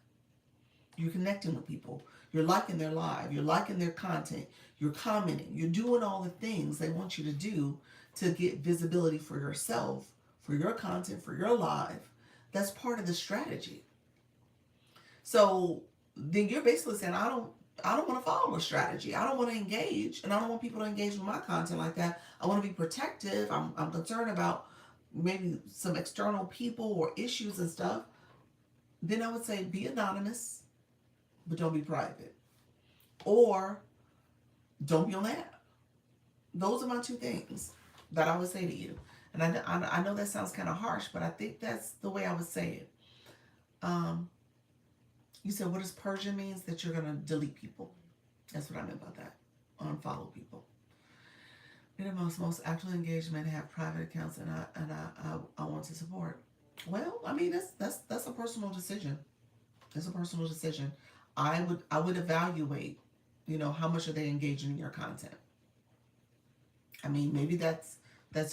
You're connecting with people. You're liking their live. You're liking their content. You're commenting. You're doing all the things they want you to do to get visibility for yourself, for your content, for your live. That's part of the strategy. So then you're basically saying, I don't want to follow a strategy. I don't want to engage, and I don't want people to engage with my content like that. I want to be protective. I'm concerned about maybe some external people or issues and stuff. Then I would say be anonymous, but don't be private. Or don't be on the app. Those are my two things that I would say to you. And I know that sounds kind of harsh, but I think that's the way I would say it. You said, what does Persian means? That you're going to delete people. That's what I meant by that. Unfollow people. Most active engagement have private accounts, and I want to support. Well, I mean, that's a personal decision. It's a personal decision. I would evaluate, how much are they engaging in your content. I mean, maybe that's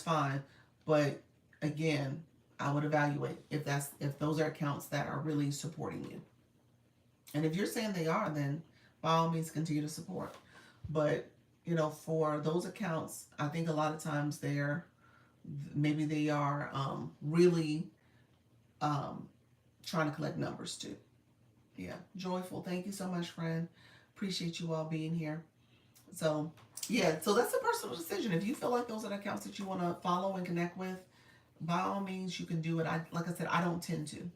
fine, but again, I would evaluate if those are accounts that are really supporting you. And if you're saying they are, then by all means continue to support. But for those accounts, I think a lot of times they are really trying to collect numbers too. Yeah, Joyful, thank you so much, friend. Appreciate you all being here. So yeah, so that's a personal decision. If you feel like those are the accounts that you want to follow and connect with, by all means you can do it. Like I said, I don't tend to.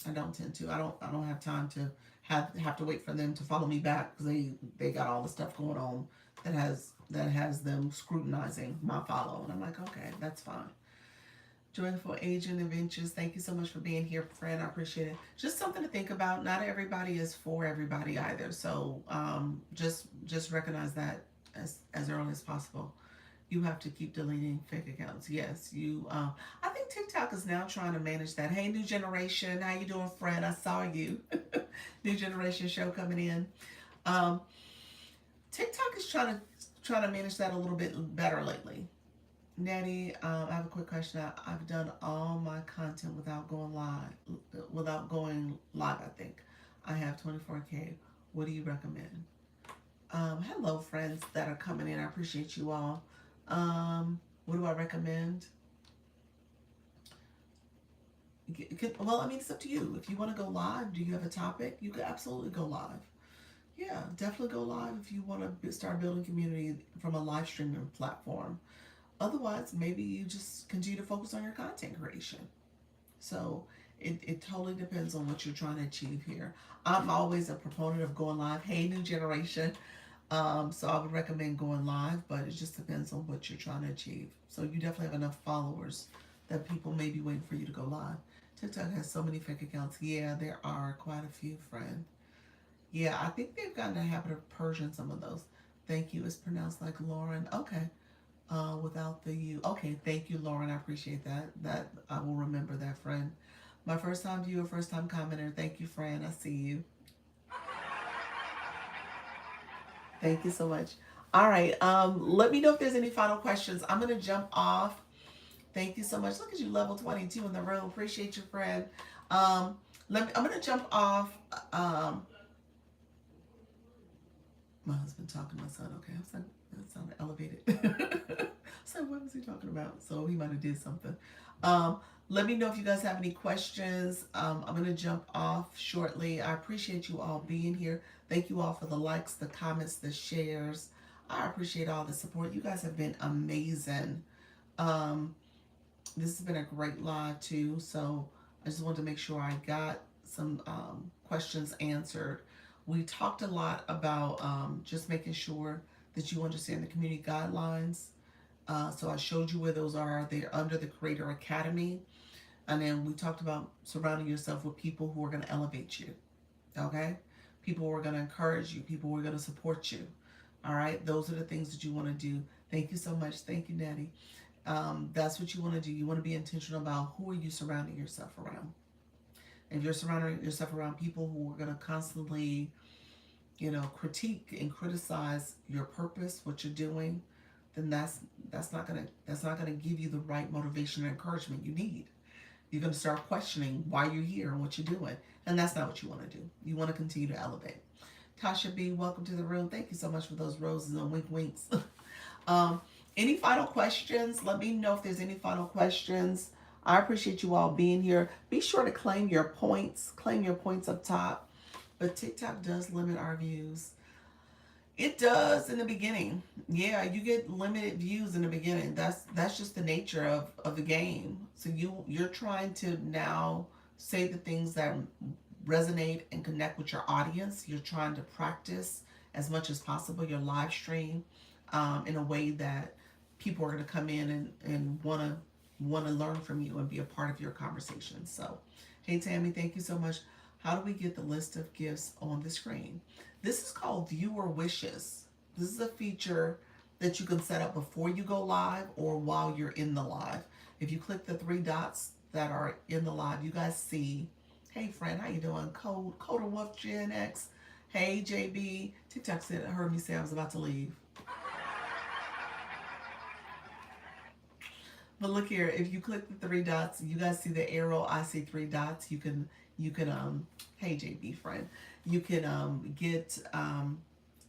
I don't have time to have to wait for them to follow me back, because they got all the stuff going on that has them scrutinizing my follow, and I'm like, okay, that's fine. Joyful Agent Adventures, thank you so much for being here, friend. I appreciate it. Just something to think about. Not everybody is for everybody either, so just recognize that as early as possible. You have to keep deleting fake accounts. Yes, you. I think TikTok is now trying to manage that. Hey, New Generation, how you doing, friend? I saw you. New Generation show coming in. TikTok is trying to manage that a little bit better lately. Nettie, I have a quick question. I've done all my content without going live. I think I have 24K. What do you recommend? Hello, friends that are coming in. I appreciate you all. What do I recommend? Well, I mean, it's up to you. If you want to go live, do you have a topic? You could absolutely go live. Yeah, definitely go live if you want to start building community from a live streaming platform. Otherwise, maybe you just continue to focus on your content creation. So It totally depends on what you're trying to achieve here. I'm always a proponent of going live. Hey, new generation. So I would recommend going live, but it just depends on what you're trying to achieve. So you definitely have enough followers that people may be waiting for you to go live. TikTok has so many fake accounts. Yeah, there are quite a few, friend. Yeah, I think they've gotten a habit of purging some of those. Thank you. It's pronounced like Lauren. Okay. Without the U. Okay, thank you, Lauren. I appreciate that. That I will remember that, friend. My first time viewer, first time commenter. Thank you, friend. I see you. Thank you so much. All right. Let me know if there's any final questions. I'm gonna jump off. Thank you so much. Look at you, level 22 in the room. Appreciate you, friend. Um, I'm gonna jump off. Um, my husband talking to my son. Okay, I was like, that sounded elevated. So what was he talking about? So he might have did something. Um, Let me know if you guys have any questions. I'm gonna jump off shortly. I appreciate you all being here. Thank you all for the likes, the comments, the shares. I appreciate all the support. You guys have been amazing. Um, this has been a great live too. So I just wanted to make sure I got some questions answered. We talked a lot about just making sure that you understand the community guidelines. So I showed you where those are. They're under the Creator Academy. And then we talked about surrounding yourself with people who are going to elevate you. Okay? People who are going to encourage you. People who are going to support you. All right? Those are the things that you want to do. Thank you so much. Thank you, Natty. That's what you want to do. You want to be intentional about who are you surrounding yourself around. If you're surrounding yourself around people who are going to constantly, critique and criticize your purpose, what you're doing, then that's not gonna give you the right motivation and encouragement you need. You're gonna start questioning why you're here and what you're doing, and that's not what you want to do. You want to continue to elevate. Tasha B, welcome to the room. Thank you so much for those roses and wink winks. um, any final questions? Let me know if there's any final questions. I appreciate you all being here. Be sure to claim your points. Claim your points up top. But TikTok does limit our views. It does in the beginning. Yeah, you get limited views in the beginning. That's just the nature of the game. So you're trying to now say the things that resonate and connect with your audience. You're trying to practice as much as possible your live stream in a way that people are going to come in and want to learn from you and be a part of your conversation. So, hey Tammy, thank you so much. How do we get the list of gifts on the screen? This is called Viewer Wishes. This is a feature that you can set up before you go live or while you're in the live. If you click the three dots that are in the live, you guys see, hey friend, how you doing? Coda Wolf Gen X. Hey JB. TikTok said, heard me say I was about to leave. But look here, if you click the three dots, you guys see the arrow. I see three dots. You can hey JB friend, you can get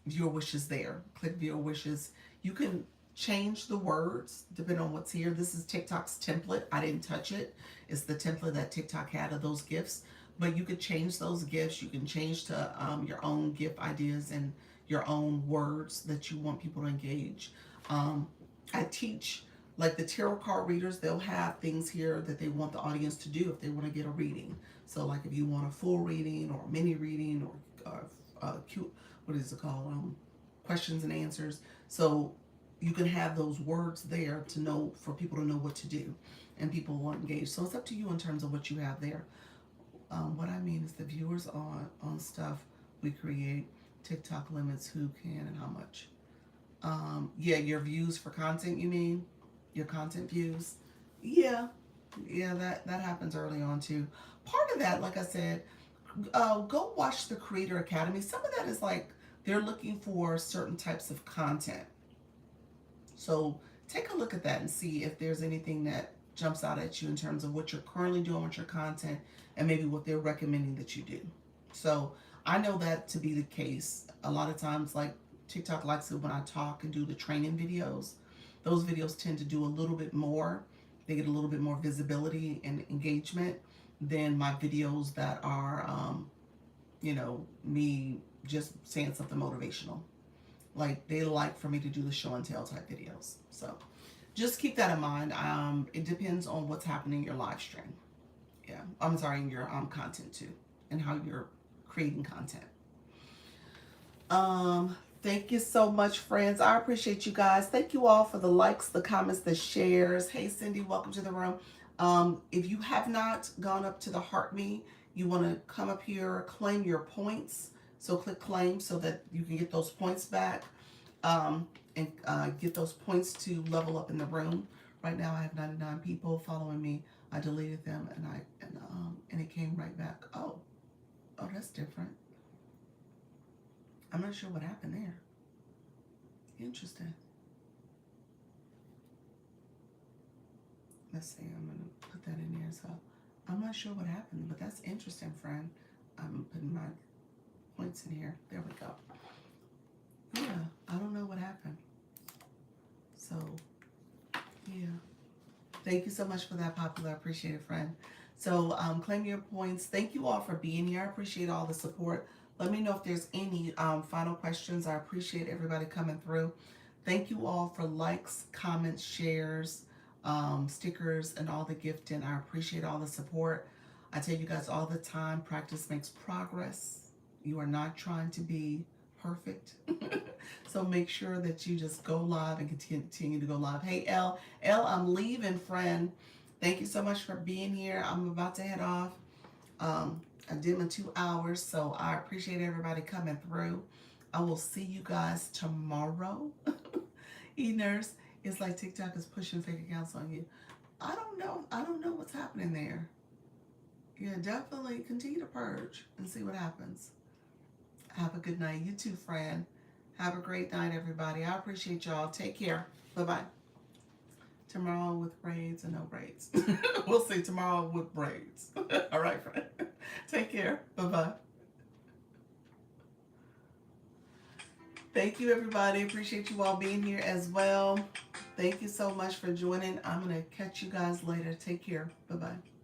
viewer wishes there. Click viewer wishes. You can change the words depending on what's here. This is TikTok's template. I didn't touch it. It's the template that TikTok had of those gifts. But you could change those gifts. You can change to your own gift ideas and your own words that you want people to engage. I teach, like the tarot card readers, they'll have things here that they want the audience to do if they want to get a reading. So like if you want a full reading or a mini reading or cute, what is it called? Questions and answers. So you can have those words there to know, for people to know what to do and people will engage. So it's up to you in terms of what you have there. What I mean is the viewers on stuff we create. TikTok limits who can and how much. Yeah, your views for content, you mean? Your content views? Yeah, that happens early on too. Part of that, like I said, go watch the Creator Academy. Some of that is like they're looking for certain types of content. So take a look at that and see if there's anything that jumps out at you in terms of what you're currently doing with your content and maybe what they're recommending that you do. So I know that to be the case. A lot of times, like TikTok likes it when I talk and do the training videos. Those videos tend to do a little bit more. They get a little bit more visibility and engagement than my videos that are, me just saying something motivational. Like they like for me to do the show and tell type videos. So just keep that in mind. It depends on what's happening in your live stream. Yeah, I'm sorry, in your content too, and how you're creating content. Thank you so much, friends. I appreciate you guys. Thank you all for the likes, the comments, the shares. Hey, Cindy, welcome to the room. If you have not gone up to the Heart Me, you want to come up here, claim your points. So click claim so that you can get those points back, and get those points to level up in the room. Right now, I have 99 people following me. I deleted them, and it came right back. Oh, that's different. I'm not sure what happened there. Interesting. Let's see. I'm gonna put that in there. So I'm not sure what happened, but that's interesting, friend. I'm putting my points in here. There we go. Yeah, I don't know what happened. So yeah. Thank you so much for that, Popular. I appreciate it, friend. So claim your points. Thank you all for being here. I appreciate all the support. Let me know if there's any final questions. I appreciate everybody coming through. Thank you all for likes, comments, shares, stickers, and all the gifting. I appreciate all the support. I tell you guys all the time, practice makes progress. You are not trying to be perfect. So make sure that you just go live and continue to go live. Hey, L, I'm leaving, friend. Thank you so much for being here. I'm about to head off. I did my 2 hours, so I appreciate everybody coming through. I will see you guys tomorrow. E-Nurse, it's like TikTok is pushing fake accounts on you. I don't know. I don't know what's happening there. Yeah, definitely continue to purge and see what happens. Have a good night. You too, friend. Have a great night, everybody. I appreciate y'all. Take care. Bye-bye. Tomorrow with braids and no braids. We'll see tomorrow with braids. All right, friend. Take care. Bye-bye. Thank you, everybody. Appreciate you all being here as well. Thank you so much for joining. I'm going to catch you guys later. Take care. Bye-bye.